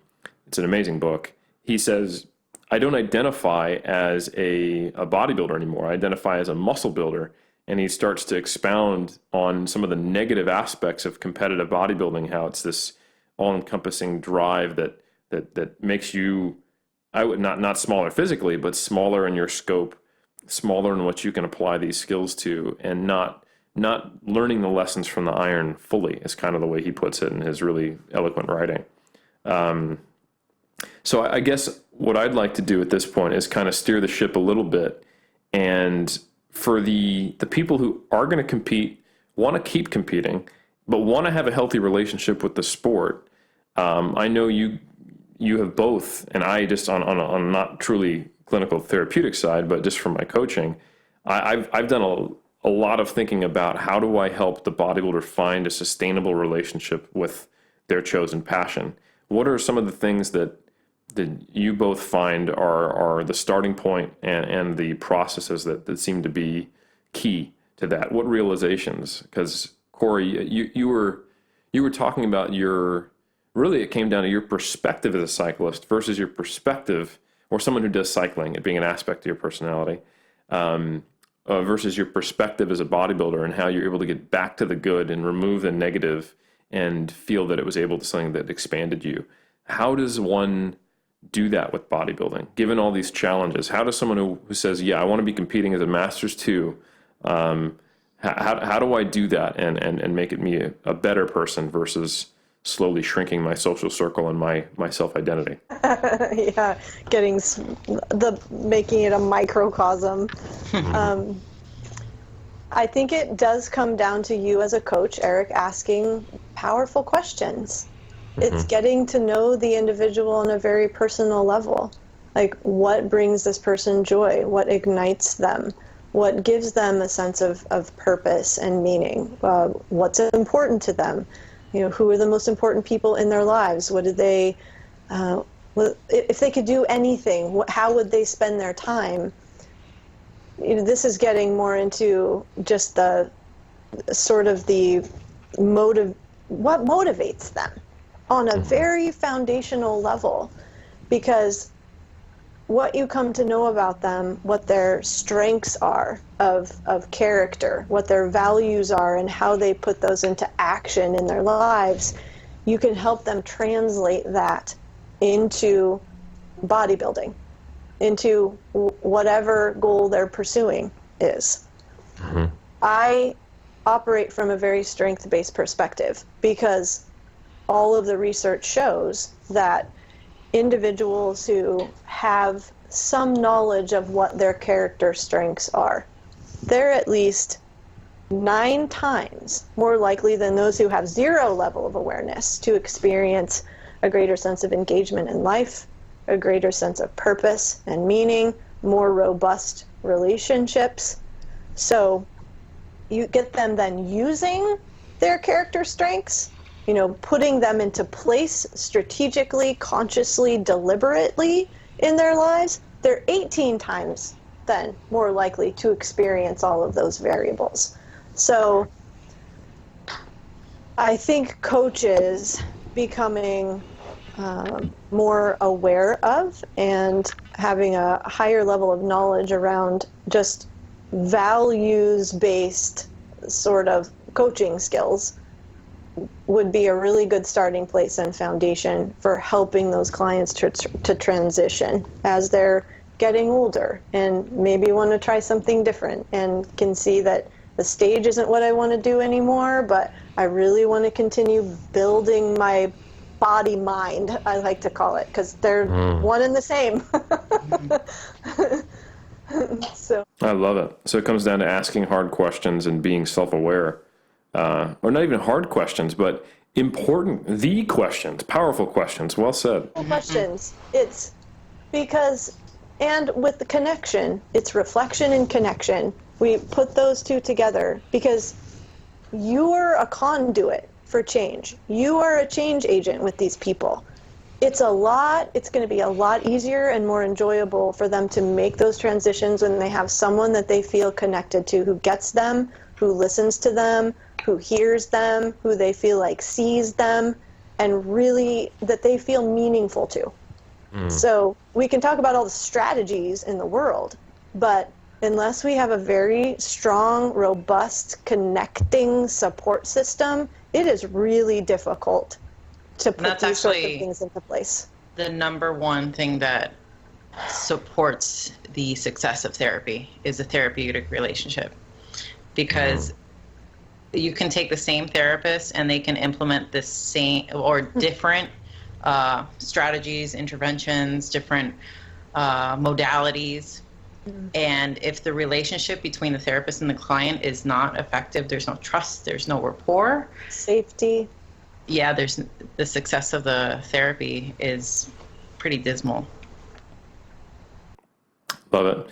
amazing book. He says, I don't identify as a bodybuilder anymore. I identify as a muscle builder. And he starts to expound on some of the negative aspects of competitive bodybuilding, how it's this all-encompassing drive that makes you, not smaller physically, but smaller in your scope, smaller in what you can apply these skills to, and not learning the lessons from the iron fully, is kind of the way he puts it in his really eloquent writing. So I guess what I'd like to do at this point is kind of steer the ship a little bit, and for the people who are going to compete, want to keep competing, but want to have a healthy relationship with the sport. I know you have both, and I just on not truly clinical therapeutic side, but just from my coaching, I've done a lot of thinking about how do I help the bodybuilder find a sustainable relationship with their chosen passion. What are some of the things that you both find are the starting point and the processes that seem to be key to that? What realizations? Because Cory, you were talking about really it came down to your perspective as a cyclist versus your perspective, or someone who does cycling, it being an aspect of your personality, versus your perspective as a bodybuilder, and how you're able to get back to the good and remove the negative and feel that it was able to something that expanded you. How does one do that with bodybuilding, given all these challenges? How does someone who says, yeah, I want to be competing as a Masters too, how do I do that and make it me a better person versus slowly shrinking my social circle and my self-identity? Yeah, making it a microcosm. I think it does come down to you as a coach, Eric, asking powerful questions. It's getting to know the individual on a very personal level. Like, what brings this person joy? What ignites them? What gives them a sense of purpose and meaning? What's important to them? You know, who are the most important people in their lives? What do they, if they could do anything, how would they spend their time? You know, this is getting more into just the sort of the what motivates them on a very foundational level, because what you come to know about them, what their strengths are of character, what their values are, and how they put those into action in their lives, you can help them translate that into bodybuilding, into whatever goal they're pursuing is. I operate from a very strength-based perspective because all of the research shows that individuals who have some knowledge of what their character strengths are, they're at least 9 times more likely than those who have 0 level of awareness to experience a greater sense of engagement in life, a greater sense of purpose and meaning, more robust relationships. So you get them then using their character strengths, you know, putting them into place strategically, consciously, deliberately in their lives, they're 18 times then more likely to experience all of those variables. So I think coaches becoming more aware of and having a higher level of knowledge around just values-based sort of coaching skills would be a really good starting place and foundation for helping those clients to transition as they're getting older and maybe want to try something different and can see that the stage isn't what I want to do anymore, but I really want to continue building my body mind, I like to call it, because they're one and the same. So I love it. So it comes down to asking hard questions and being self-aware. Or not even hard questions, but the questions, powerful questions. Well said. Questions. It's because, and with the connection, it's reflection and connection. We put those two together because you're a conduit for change. You are a change agent with these people. It's going to be a lot easier and more enjoyable for them to make those transitions when they have someone that they feel connected to, who gets them, who listens to them, who hears them, who they feel like sees them, and really that they feel meaningful to. So we can talk about all the strategies in the world, but unless we have a very strong, robust, connecting support system, it is really difficult to put these sorts of things into place. The number one thing that supports the success of therapy is a therapeutic relationship, because you can take the same therapist and they can implement the same or different strategies, interventions, different modalities. And if the relationship between the therapist and the client is not effective, there's no trust, there's no rapport, safety. Yeah, the success of the therapy is pretty dismal. Love it.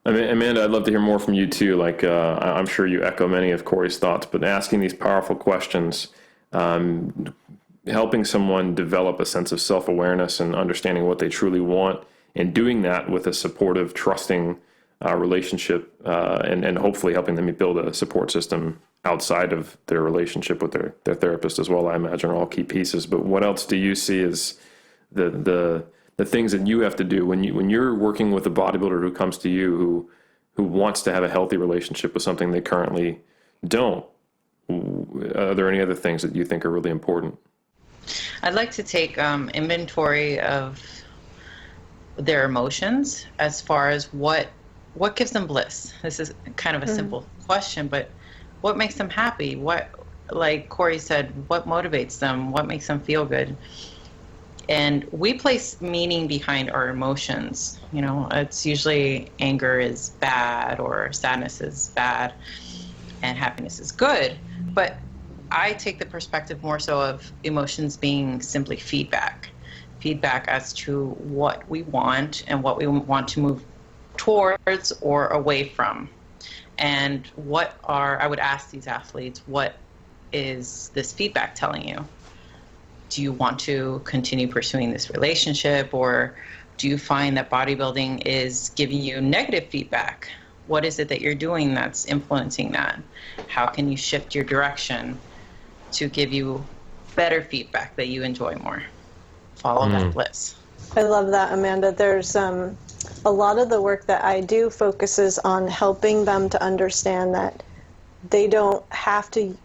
I mean, Amanda, I'd love to hear more from you too. Like, I'm sure you echo many of Cory's thoughts, but asking these powerful questions, helping someone develop a sense of self-awareness and understanding what they truly want, and doing that with a supportive, trusting relationship, and hopefully helping them build a support system outside of their relationship with their therapist as well, I imagine, are all key pieces. But what else do you see as the things that you have to do when you're working with a bodybuilder who comes to you who wants to have a healthy relationship with something they currently don't? Are there any other things that you think are really important? I'd like to take inventory of their emotions as far as what gives them bliss. This is kind of a simple question, but what makes them happy? What, like Cory said, what motivates them? What makes them feel good? And we place meaning behind our emotions. You know, it's usually anger is bad or sadness is bad and happiness is good. But I take the perspective more so of emotions being simply feedback as to what we want and what we want to move towards or away from. And I would ask these athletes, what is this feedback telling you? Do you want to continue pursuing this relationship, or do you find that bodybuilding is giving you negative feedback? What is it that you're doing that's influencing that? How can you shift your direction to give you better feedback that you enjoy more? Follow that bliss. I love that, Amanda. There's a lot of the work that I do focuses on helping them to understand that they don't have to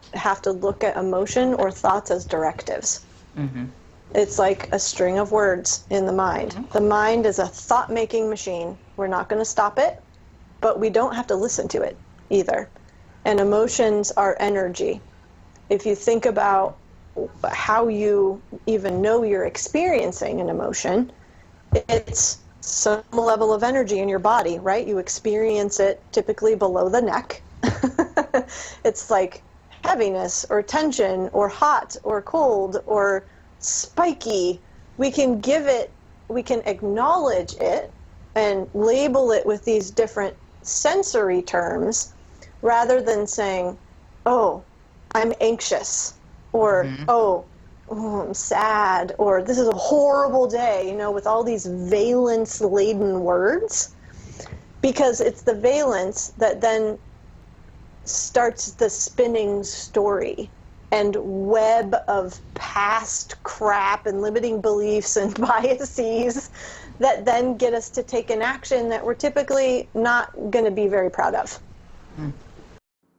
look at emotion or thoughts as directives. Mm-hmm. It's like a string of words in the mind. Mm-hmm. The mind is a thought-making machine. We're not going to stop it, but we don't have to listen to it either. And emotions are energy. If you think about how you even know you're experiencing an emotion, it's some level of energy in your body, right? You experience it typically below the neck. It's like heaviness or tension or hot or cold or spiky. We can acknowledge it and label it with these different sensory terms rather than saying, oh, I'm anxious, or oh, I'm sad, or this is a horrible day, with all these valence-laden words, because it's the valence that then starts the spinning story and web of past crap and limiting beliefs and biases that then get us to take an action that we're typically not going to be very proud of.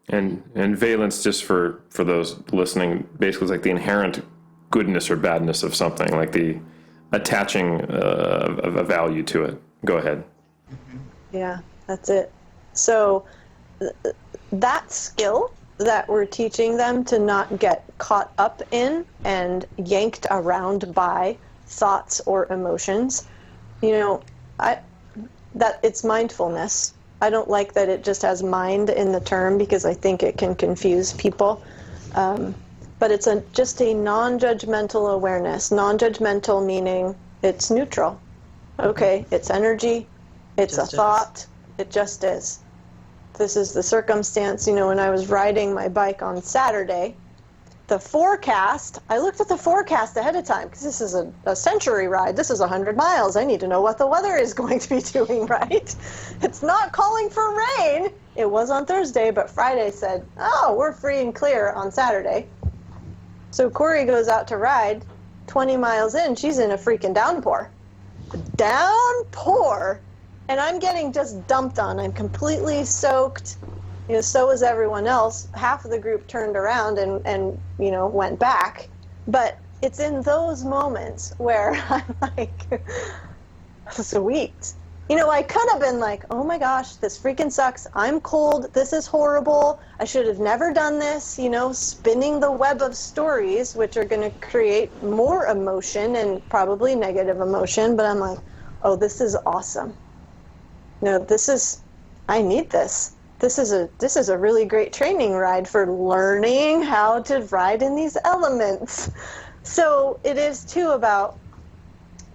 And valence, just for those listening, basically is like the inherent goodness or badness of something, like the attaching a value to it. Go ahead. Yeah, that's it. So that skill that we're teaching them to not get caught up in and yanked around by thoughts or emotions, that it's mindfulness. I don't like that it just has mind in the term because I think it can confuse people. But it's just a non-judgmental awareness. Non-judgmental meaning it's neutral. Okay, it's energy, it's a thought, it just is. This is the circumstance. When I was riding my bike on Saturday, the forecast, I looked at the forecast ahead of time because this is a century ride. This is 100 miles. I need to know what the weather is going to be doing, right? It's not calling for rain. It was on Thursday, but Friday said, oh, we're free and clear on Saturday. So Cory goes out to ride. 20 miles in, she's in a freaking downpour. Downpour! And I'm getting just dumped on. I'm completely soaked. So is everyone else. Half of the group turned around and went back. But it's in those moments where I'm like, sweet. I could have been like, oh my gosh, this freaking sucks. I'm cold. This is horrible. I should have never done this. Spinning the web of stories, which are going to create more emotion and probably negative emotion. But I'm like, oh, this is awesome. I need this. This is a really great training ride for learning how to ride in these elements. So it is too about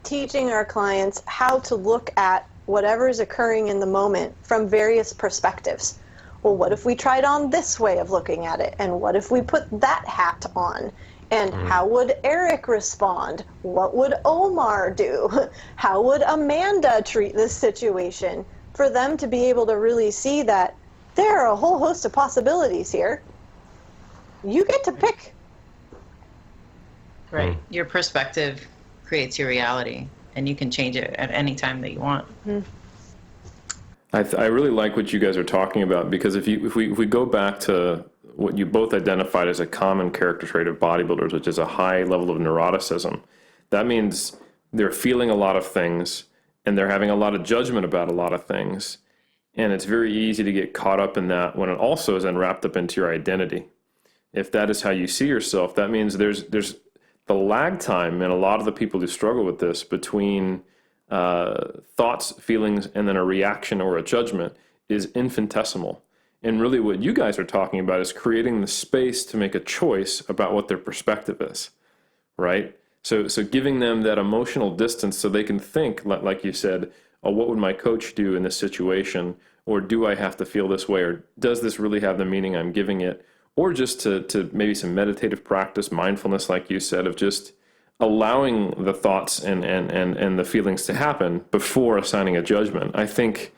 teaching our clients how to look at whatever is occurring in the moment from various perspectives. Well, what if we tried on this way of looking at it? And what if we put that hat on? And how would Eric respond? What would Omar do? How would Amanda treat this situation? For them to be able to really see that there are a whole host of possibilities here. You get to pick. Right. Your perspective creates your reality, and you can change it at any time that you want. I really like what you guys are talking about, because if we go back to what you both identified as a common character trait of bodybuilders, which is a high level of neuroticism, that means they're feeling a lot of things and they're having a lot of judgment about a lot of things. And it's very easy to get caught up in that when it also is then wrapped up into your identity. If that is how you see yourself, that means there's the lag time in a lot of the people who struggle with this between thoughts, feelings, and then a reaction or a judgment is infinitesimal. And really what you guys are talking about is creating the space to make a choice about what their perspective is, right? So giving them that emotional distance so they can think, like you said, oh, what would my coach do in this situation? Or do I have to feel this way? Or does this really have the meaning I'm giving it? Or just to maybe some meditative practice, mindfulness, like you said, of just allowing the thoughts and the feelings to happen before assigning a judgment. I think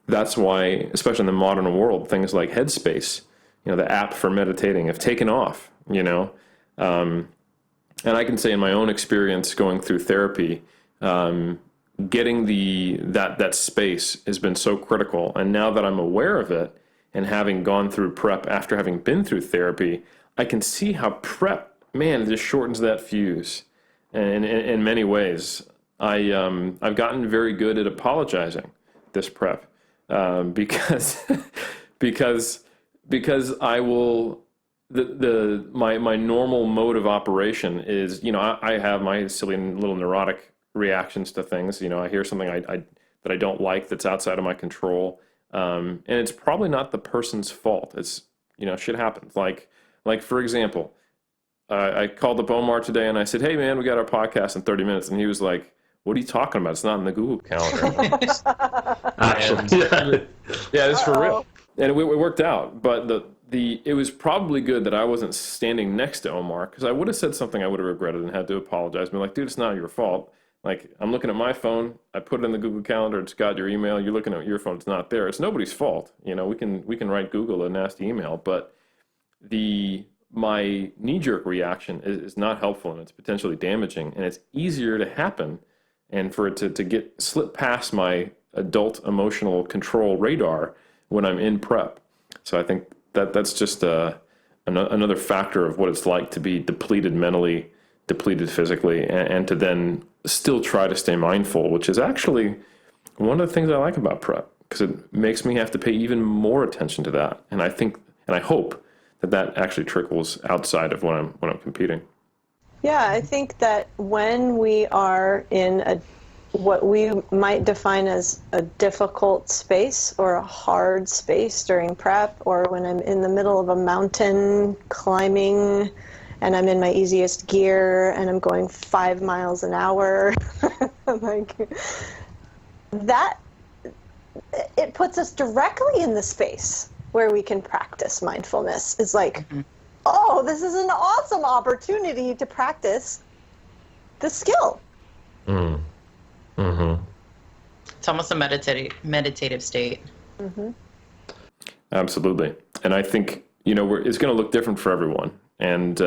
that's why, especially in the modern world, things like Headspace, the app for meditating, have taken off, and I can say in my own experience going through therapy, getting that space has been so critical. And now that I'm aware of it and having gone through prep after having been through therapy, I can see how prep, man, it just shortens that fuse. And in many ways, I've gotten very good at apologizing this prep, because I will, my normal mode of operation is, I have my silly little neurotic reactions to things. I hear something that I don't like that's outside of my control, and it's probably not the person's fault. It's shit happens. Like for example, I called up Omar today and I said, "Hey man, we got our podcast in 30 minutes," and he was like, "What are you talking about? It's not in the Google Calendar." Actually, yeah, it's for real. And it worked out, but it was probably good that I wasn't standing next to Omar, because I would have said something I would have regretted and had to apologize. Be like, dude, it's not your fault. Like, I'm looking at my phone, I put it in the Google Calendar, it's got your email, you're looking at your phone, it's not there. It's nobody's fault. We can write Google a nasty email, but my knee-jerk reaction is not helpful, and it's potentially damaging, and it's easier to happen and for it to slip past my adult emotional control radar when I'm in prep. So I think that's just another factor of what it's like to be depleted mentally, depleted physically, and to then still try to stay mindful, which is actually one of the things I like about prep, because it makes me have to pay even more attention to that. And I hope that actually trickles outside of when I'm competing. Yeah, I think that when we are in what we might define as a difficult space or a hard space during prep, or when I'm in the middle of a mountain climbing and I'm in my easiest gear and I'm going 5 miles an hour, like that, it puts us directly in the space where we can practice mindfulness. It's like, oh, this is an awesome opportunity to practice the skill. It's almost a meditative state. Absolutely. And I think, it's going to look different for everyone. And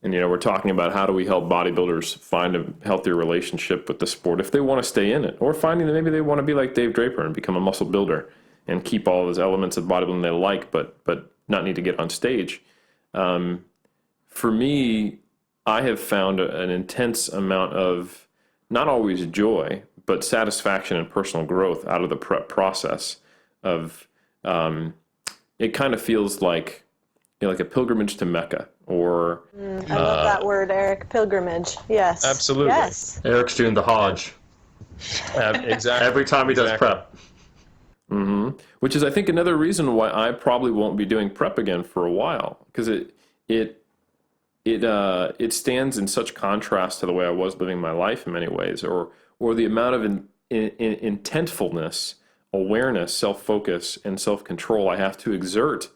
we're talking about how do we help bodybuilders find a healthier relationship with the sport if they want to stay in it, or finding that maybe they want to be like Dave Draper and become a muscle builder and keep all those elements of bodybuilding they like, but not need to get on stage. For me, I have found an intense amount of not always joy, but satisfaction and personal growth out of the prep process. It kind of feels like like a pilgrimage to Mecca, or I love that word, Eric. Pilgrimage. Yes. Absolutely. Yes. Eric's doing the Hajj. Exactly. Every time he does prep. Which is, I think, another reason why I probably won't be doing prep again for a while, because it stands in such contrast to the way I was living my life in many ways, or the amount of intentfulness, awareness, self-focus, and self-control I have to exert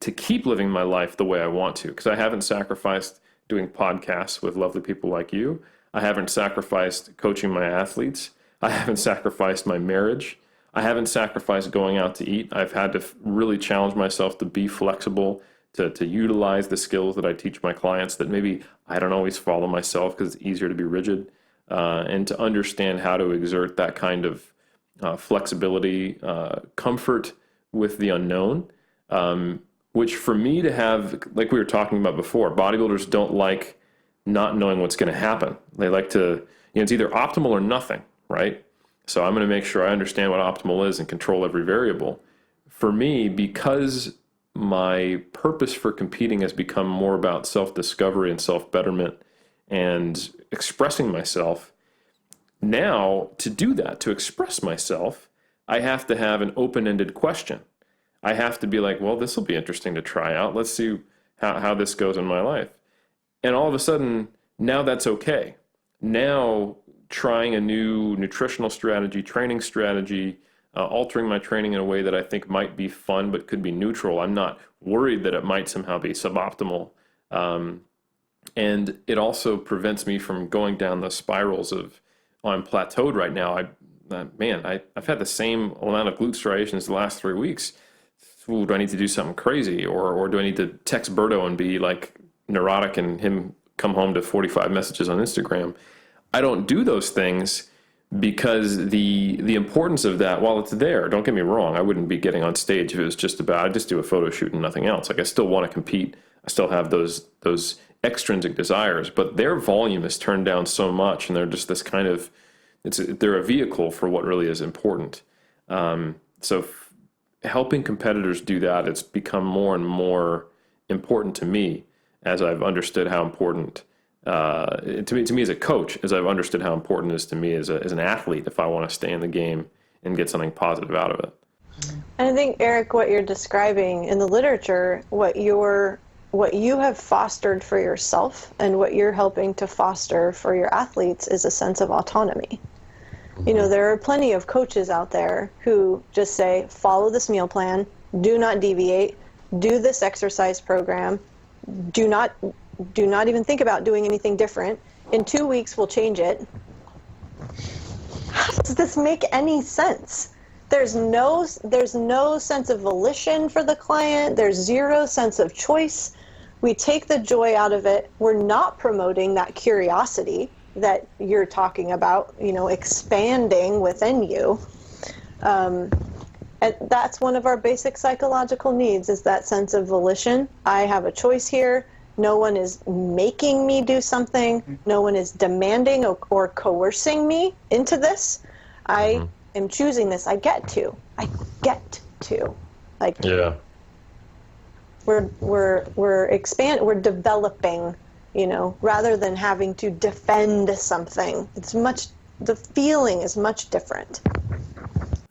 to keep living my life the way I want to, because I haven't sacrificed doing podcasts with lovely people like you. I haven't sacrificed coaching my athletes. I haven't sacrificed my marriage. I haven't sacrificed going out to eat. I've had to really challenge myself to be flexible, to utilize the skills that I teach my clients that maybe I don't always follow myself because it's easier to be rigid, and to understand how to exert that kind of flexibility, comfort with the unknown, which for me to have, like we were talking about before, bodybuilders don't like not knowing what's going to happen. They like to, it's either optimal or nothing, right? So I'm going to make sure I understand what optimal is and control every variable. For me, because my purpose for competing has become more about self-discovery and self-betterment and expressing myself, now to do that, to express myself, I have to have an open-ended question. I have to be like, well, this will be interesting to try out. Let's see how this goes in my life. And all of a sudden, now that's okay. Now, trying a new nutritional strategy, training strategy, altering my training in a way that I think might be fun but could be neutral. I'm not worried that it might somehow be suboptimal. And it also prevents me from going down the spirals of, oh, I'm plateaued right now. I've had the same amount of glute striations the last 3 weeks. Ooh, do I need to do something crazy? Or do I need to text Berto and be like neurotic and him come home to 45 messages on Instagram? I don't do those things because the importance of that, while it's there, don't get me wrong, I wouldn't be getting on stage if it was just about, I just do a photo shoot and nothing else. Like, I still want to compete. I still have those extrinsic desires, but their volume is turned down so much, and they're just this kind of, they're a vehicle for what really is important. So helping competitors do that, it's become more and more important to me as I've understood how important, to me as a coach, as I've understood how important it is to me as an athlete if I want to stay in the game and get something positive out of it. And I think, Eric, what you're describing in the literature, what you have fostered for yourself and what you're helping to foster for your athletes is a sense of autonomy. You know, there are plenty of coaches out there who just say, follow this meal plan, do not deviate, do this exercise program, do not even think about doing anything different. In 2 weeks, we'll change it. How does this make any sense? There's no sense of volition for the client. There's zero sense of choice. We take the joy out of it. We're not promoting that curiosity that you're talking about, you know, expanding within you. And that's one of our basic psychological needs, is that sense of volition. I have a choice here. No one is making me do something. No one is demanding or coercing me into this. I am choosing this. I get to. Like, yeah. We're developing, you know, rather than having to defend something. The feeling is much different.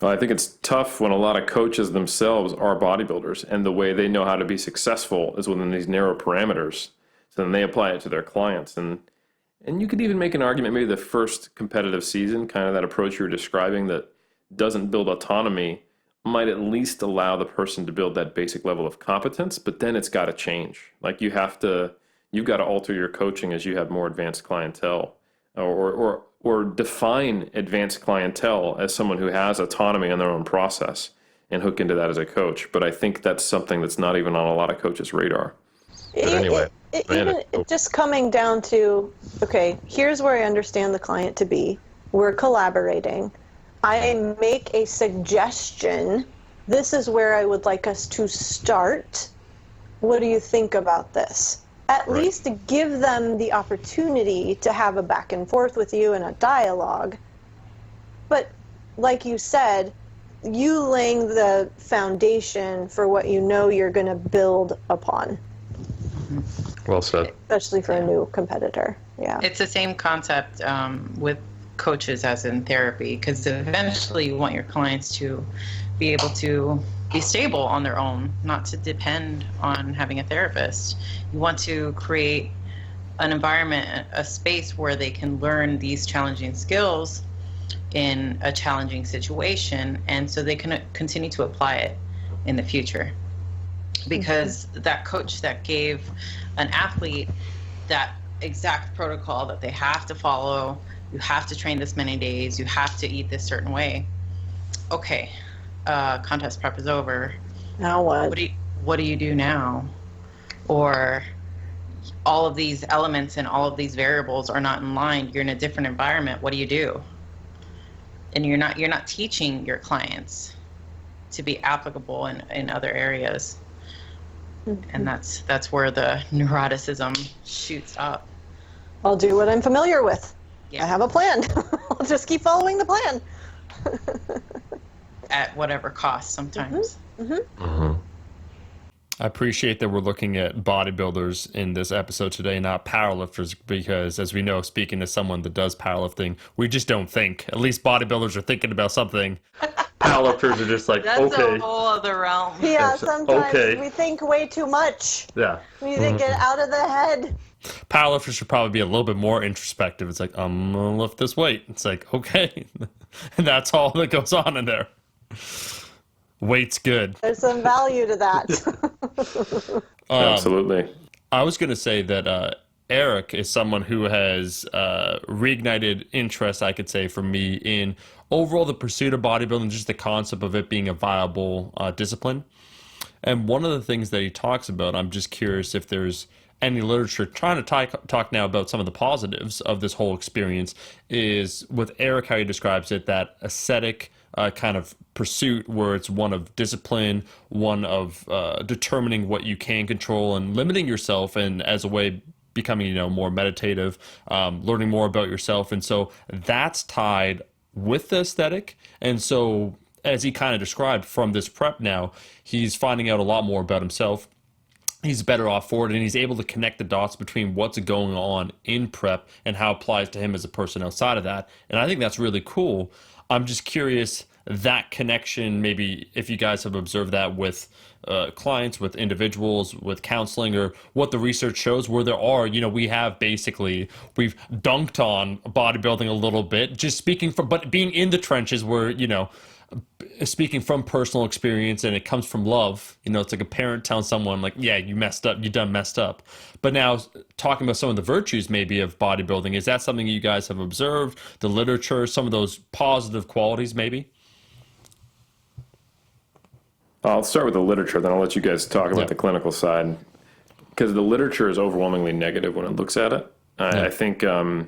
Well, I think it's tough when a lot of coaches themselves are bodybuilders, and the way they know how to be successful is within these narrow parameters. So then they apply it to their clients. And you could even make an argument, maybe the first competitive season, kind of that approach you were describing that doesn't build autonomy, might at least allow the person to build that basic level of competence, but then it's got to change. Like, you've got to alter your coaching as you have more advanced clientele, or define advanced clientele as someone who has autonomy in their own process and hook into that as a coach. But I think that's something that's not even on a lot of coaches' radar. But anyway, just coming down to, okay, here's where I understand the client to be. We're collaborating. I make a suggestion. This is where I would like us to start. What do you think about this? At least to give them the opportunity to have a back and forth with you and a dialogue. But like you said, you laying the foundation for what you know you're going to build upon. Well said. Especially for a new competitor. Yeah. It's the same concept with coaches as in therapy, because eventually you want your clients to be able to be stable on their own, not to depend on having a therapist. You want to create an environment, a space where they can learn these challenging skills in a challenging situation, and so they can continue to apply it in the future. Because that coach that gave an athlete that exact protocol that they have to follow, you have to train this many days, you have to eat this certain way. Okay, contest prep is over. Now what? What do you do now? Or all of these elements and all of these variables are not in line. You're in a different environment. What do you do? And you're not teaching your clients to be applicable in other areas. And that's where the neuroticism shoots up. I'll do what I'm familiar with. Yeah. I have a plan. I'll just keep following the plan. At whatever cost sometimes. I appreciate that we're looking at bodybuilders in this episode today, not powerlifters, because as we know, speaking to someone that does powerlifting, we just don't think. At least bodybuilders are thinking about something. powerlifters are just like, That's okay. a whole other realm. Yeah, sometimes okay. we think way too much. Yeah. We need to get out of the head. Powerlifters should probably be a little bit more introspective. It's like, I'm going to lift this weight. It's like, okay. And that's all that goes on in there. Weight's good. There's some value to that. Absolutely. I was going to say that Eric is someone who has reignited interest, I could say, for me in overall the pursuit of bodybuilding, just the concept of it being a viable discipline. And one of the things that he talks about, I'm just curious if there's any literature trying to talk now about some of the positives of this whole experience, is with Eric, how he describes it, that ascetic kind of pursuit where it's one of discipline, one of determining what you can control and limiting yourself, and as a way becoming, more meditative, learning more about yourself. And so that's tied with the aesthetic. And so as he kind of described from this prep now, he's finding out a lot more about himself. He's better off for it, and he's able to connect the dots between what's going on in prep and how it applies to him as a person outside of that. And I think that's really cool. I'm just curious, that connection, maybe if you guys have observed that with clients, with individuals, with counseling, or what the research shows, where there are, we've dunked on bodybuilding a little bit, just speaking from, but being in the trenches where, speaking from personal experience, and it comes from love. It's like a parent telling someone, like, yeah, you messed up, you done messed up. But now talking about some of the virtues maybe of bodybuilding, is that something you guys have observed, the literature, some of those positive qualities maybe? I'll start with the literature, then I'll let you guys talk about the clinical side, because the literature is overwhelmingly negative when it looks at it. I think, I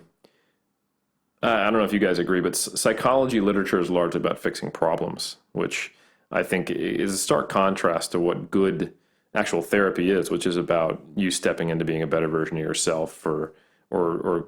don't know if you guys agree, but psychology literature is largely about fixing problems, which I think is a stark contrast to what good actual therapy is, which is about you stepping into being a better version of yourself, or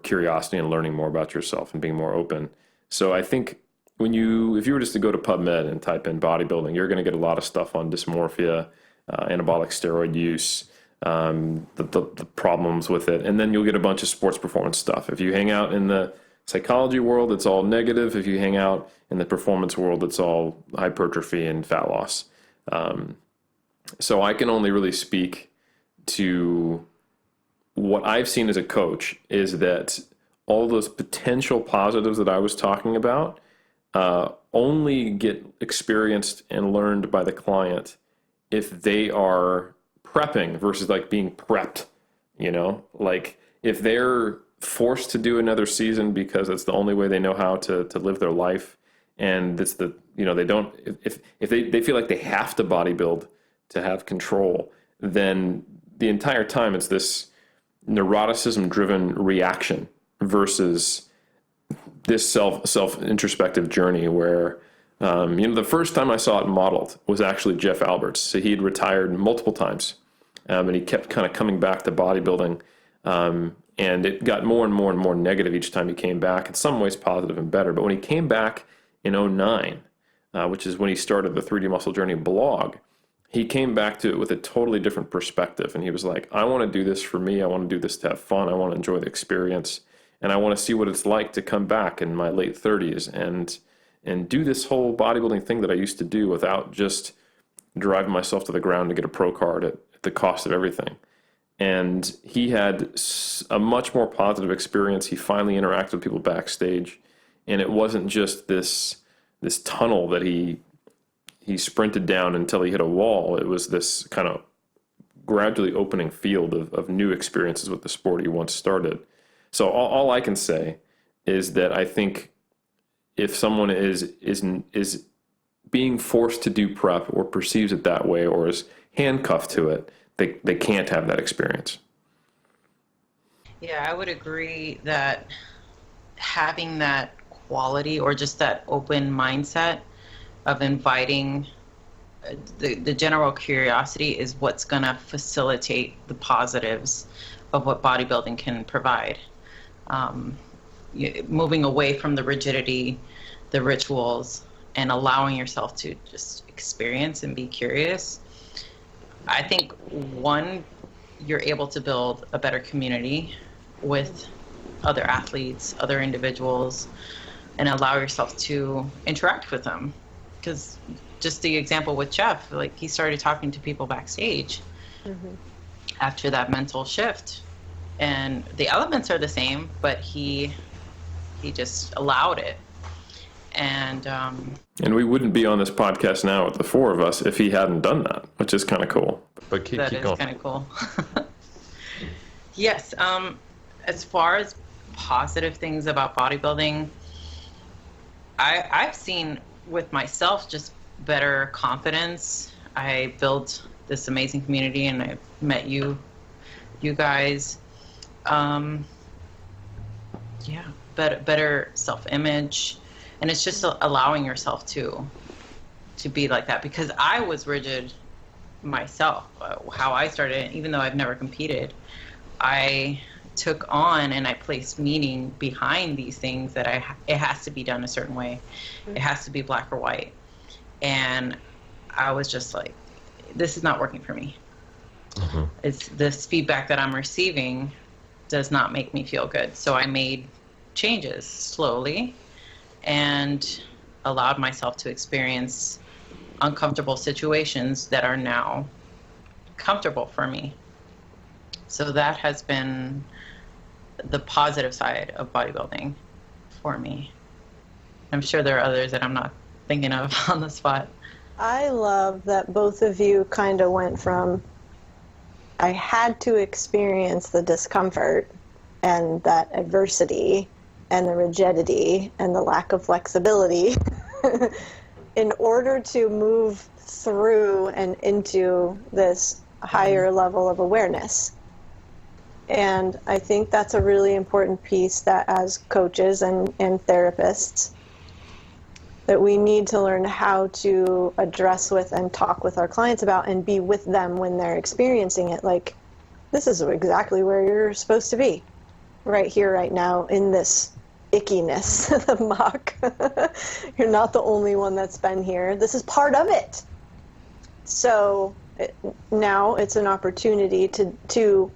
curiosity and learning more about yourself and being more open. So I think if you were just to go to PubMed and type in bodybuilding, you're going to get a lot of stuff on dysmorphia, anabolic steroid use, the problems with it, and then you'll get a bunch of sports performance stuff. If you hang out in the psychology world, it's all negative. If you hang out in the performance world, it's all hypertrophy and fat loss. So I can only really speak to what I've seen as a coach, is that all those potential positives that I was talking about only get experienced and learned by the client if they are prepping versus like being prepped, like if they're forced to do another season because it's the only way they know how to live their life, and it's they don't, if they feel like they have to bodybuild to have control, then the entire time it's this neuroticism driven reaction versus this self introspective journey where the first time I saw it modeled was actually Jeff Alberts. So he had retired multiple times, and he kept kind of coming back to bodybuilding. And it got more and more and more negative each time he came back, in some ways positive and better. But when he came back in 2009, which is when he started the 3D Muscle Journey blog, he came back to it with a totally different perspective. And he was like, I want to do this for me. I want to do this to have fun. I want to enjoy the experience. And I want to see what it's like to come back in my late 30s and do this whole bodybuilding thing that I used to do without just driving myself to the ground to get a pro card at the cost of everything. And he had a much more positive experience. He finally interacted with people backstage, and it wasn't just this tunnel that he sprinted down until he hit a wall. It was this kind of gradually opening field of new experiences with the sport he once started. So all I can say is that I think if someone is being forced to do prep, or perceives it that way, or is handcuffed to it, they can't have that experience. Yeah, I would agree that having that quality, or just that open mindset of inviting the general curiosity, is what's going to facilitate the positives of what bodybuilding can provide. Moving away from the rigidity, the rituals, and allowing yourself to just experience and be curious. I think, one, you're able to build a better community with other athletes, other individuals, and allow yourself to interact with them. because just the example with Jeff, like he started talking to people backstage after that mental shift, and the elements are the same, but he just allowed it. And we wouldn't be on this podcast now with the four of us if he hadn't done that, which is kind of cool. But keep that is going. Kind of cool. Yes. As far as positive things about bodybuilding, I've seen with myself just better confidence. I built this amazing community, and I met you guys. Better self-image, and it's just allowing yourself to be like that, because I was rigid myself. How I started, even though I've never competed, I took on and I placed meaning behind these things that it has to be done a certain way. It has to be black or white. And I was just like, this is not working for me. It's this feedback that I'm receiving does not make me feel good. So I made changes slowly and allowed myself to experience uncomfortable situations that are now comfortable for me. So that has been the positive side of bodybuilding for me. I'm sure there are others that I'm not thinking of on the spot. I love that both of you kind of went from, I had to experience the discomfort and that adversity and the rigidity and the lack of flexibility in order to move through and into this higher level of awareness. And I think that's a really important piece that as coaches and therapists, that we need to learn how to address with and talk with our clients about and be with them when they're experiencing it. Like, this is exactly where you're supposed to be, right here, right now, in this ickiness, the muck. You're not the only one that's been here. This is part of it. So now it's an opportunity to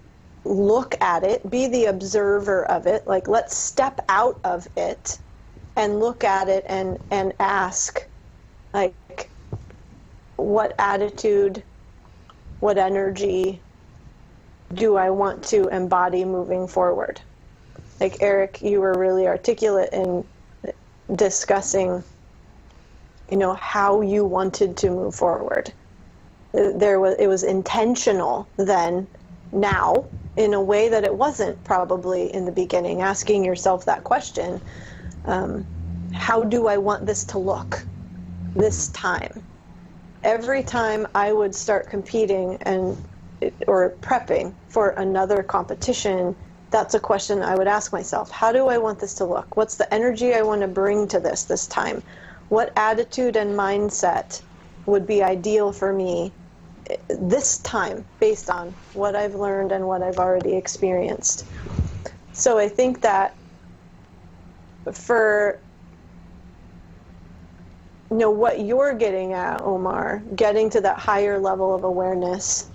look at it, be the observer of it. Like, let's step out of it and look at it and ask, like, what attitude, what energy do I want to embody moving forward? Like, Eric, you were really articulate in discussing, how you wanted to move forward. It was intentional then, now, in a way that it wasn't probably in the beginning, asking yourself that question. How do I want this to look this time? Every time I would start competing or prepping for another competition, that's a question I would ask myself. How do I want this to look? What's the energy I want to bring to this time? What attitude and mindset would be ideal for me this time based on what I've learned and what I've already experienced? So I think that for what you're getting at, Omar, getting to that higher level of awareness,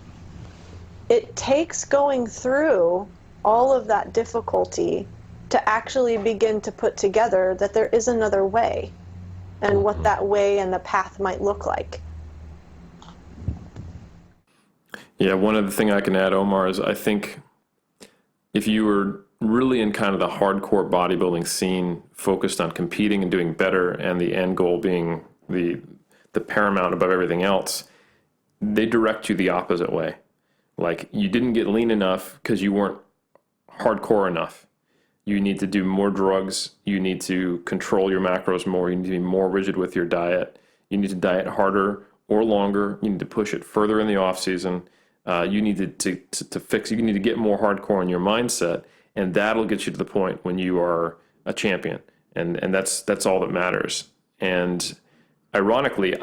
it takes going through all of that difficulty to actually begin to put together that there is another way and what that way and the path might look like. Yeah, one other thing I can add, Omar, is I think if you were really in kind of the hardcore bodybuilding scene, focused on competing and doing better, and the end goal being the paramount above everything else, they direct you the opposite way. Like, you didn't get lean enough because you weren't hardcore enough. You need to do more drugs. You need to control your macros more. You need to be more rigid with your diet. You need to diet harder or longer. You need to push it further in the off season. You need to fix. You need to get more hardcore in your mindset, and that'll get you to the point when you are a champion. And that's all that matters. And ironically,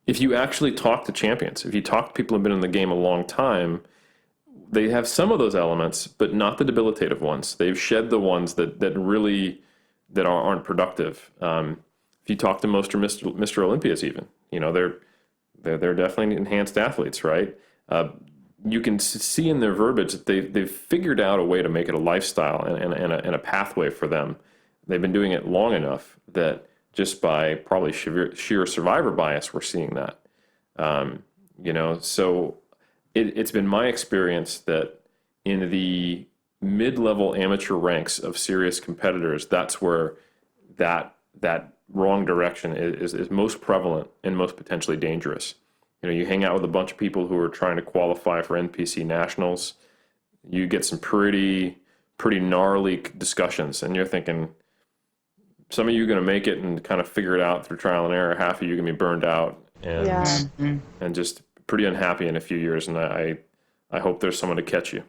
if you actually talk to champions, if you talk to people who've been in the game a long time, they have some of those elements, but not the debilitative ones. They've shed the ones that aren't productive. If you talk to most Mr. Olympias, even, they're definitely enhanced athletes, right? You can see in their verbiage that they've figured out a way to make it a lifestyle and a pathway for them. They've been doing it long enough that just by probably sheer survivor bias, we're seeing that. So it's been my experience that in the mid-level amateur ranks of serious competitors, that's where that wrong direction is most prevalent and most potentially dangerous. You hang out with a bunch of people who are trying to qualify for NPC nationals, you get some pretty gnarly discussions, and you're thinking, some of you are going to make it and kind of figure it out through trial and error. Half of you are going to be burned out and just pretty unhappy in a few years. And I hope there's someone to catch you.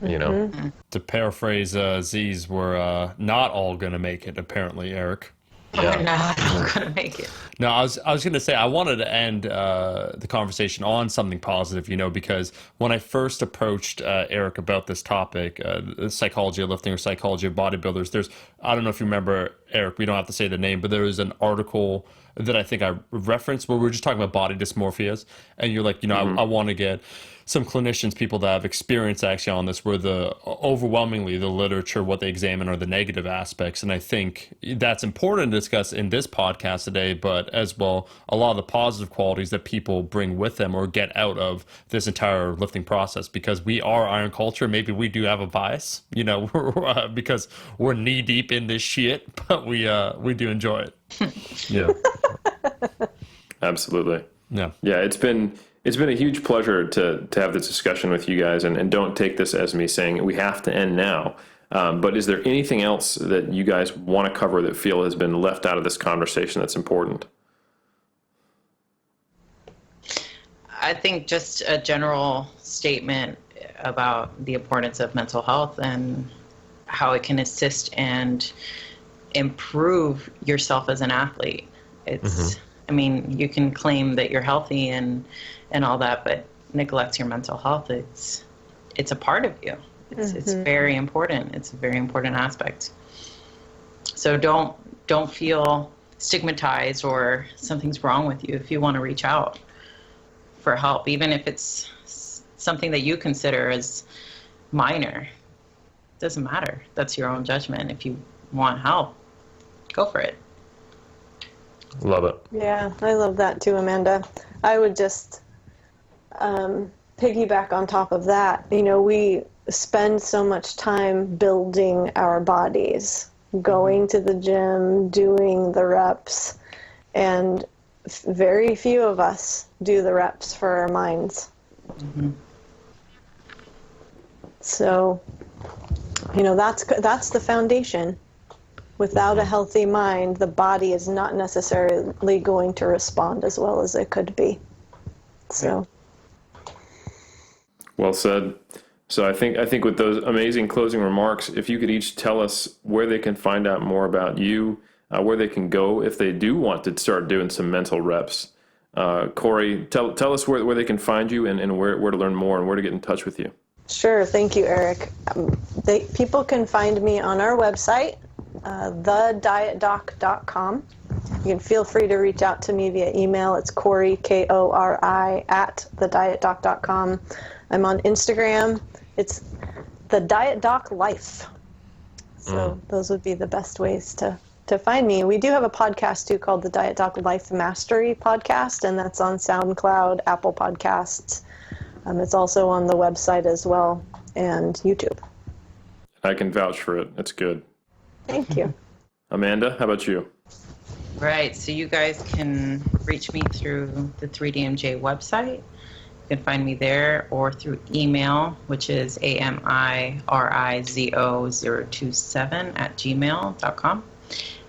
To paraphrase Z's, we're not all going to make it, apparently, Eric. Yeah. We're not all going to make it. No, I was going to say, I wanted to end the conversation on something positive, because when I first approached Eric about this topic, the psychology of lifting or psychology of bodybuilders, I don't know if you remember, Eric, we don't have to say the name, but there was an article that I think I referenced where we were just talking about body dysmorphias, and you're like, I want to get some clinicians, people that have experience actually on this, where overwhelmingly the literature, what they examine are the negative aspects. And I think that's important to discuss in this podcast today, but as well, a lot of the positive qualities that people bring with them or get out of this entire lifting process, because we are iron culture. Maybe we do have a bias, because we're knee deep in this shit, but we do enjoy it. Yeah. Absolutely. Yeah. Yeah. It's been a huge pleasure to have this discussion with you guys, and don't take this as me saying we have to end now. But is there anything else that you guys want to cover that feel has been left out of this conversation that's important? I think just a general statement about the importance of mental health and how it can assist and improve yourself as an athlete. It's, you can claim that you're healthy and all that, but neglect your mental health. It's a part of you. It's very important. It's a very important aspect. So don't feel stigmatized or something's wrong with you if you want to reach out for help, even if it's something that you consider as minor. It doesn't matter. That's your own judgment. If you want help, go for it. Love it. Yeah, I love that too, Amanda. I would just piggyback on top of that. We spend so much time building our bodies, going to the gym, doing the reps, and very few of us do the reps for our minds. So, that's the foundation. Without a healthy mind, the body is not necessarily going to respond as well as it could be. So, well said. So I think with those amazing closing remarks, if you could each tell us where they can find out more about you, where they can go if they do want to start doing some mental reps. Cory, tell us where they can find you and where to learn more and where to get in touch with you. Sure. Thank you, Eric. People can find me on our website, thedietdoc.com. You can feel free to reach out to me via email. It's Cory, Kori, at thedietdoc.com. I'm on Instagram. It's the Diet Doc Life. So those would be the best ways to find me. We do have a podcast too called the Diet Doc Life Mastery Podcast, and that's on SoundCloud, Apple Podcasts. It's also on the website as well, and YouTube. I can vouch for it. It's good. Thank you. Amanda, how about you? Right. So you guys can reach me through the 3DMJ website. You can find me there, or through email, which is amirizo027@gmail.com,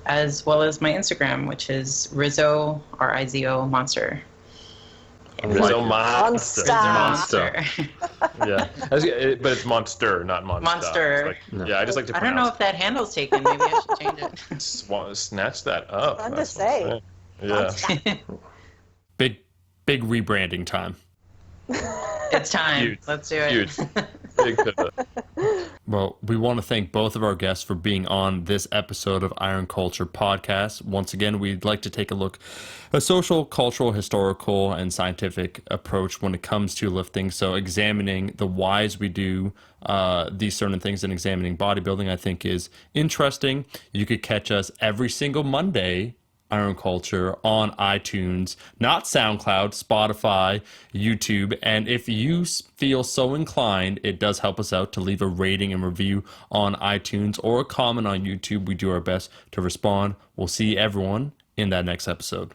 as well as my Instagram, which is Rizzo, Rizo Monster. Rizzo Monster. Monster. Yeah, but it's Monster, not Monster. Monster. Yeah, I just like to. I don't know if that handle's taken. Maybe I should change it. Snatch that up. Fun to say. Yeah. Big rebranding time. It's time. Huge. Let's do it. Huge. Big pivot. Well, we want to thank both of our guests for being on this episode of Iron Culture Podcast. Once again, we'd like to take a look at a social, cultural, historical, and scientific approach when it comes to lifting. So examining the whys we do these certain things and examining bodybuilding, I think, is interesting. You could catch us every single Monday Iron Culture on iTunes, not SoundCloud, Spotify, YouTube. And if you feel so inclined, it does help us out to leave a rating and review on iTunes or a comment on YouTube. We do our best to respond. We'll see everyone in that next episode.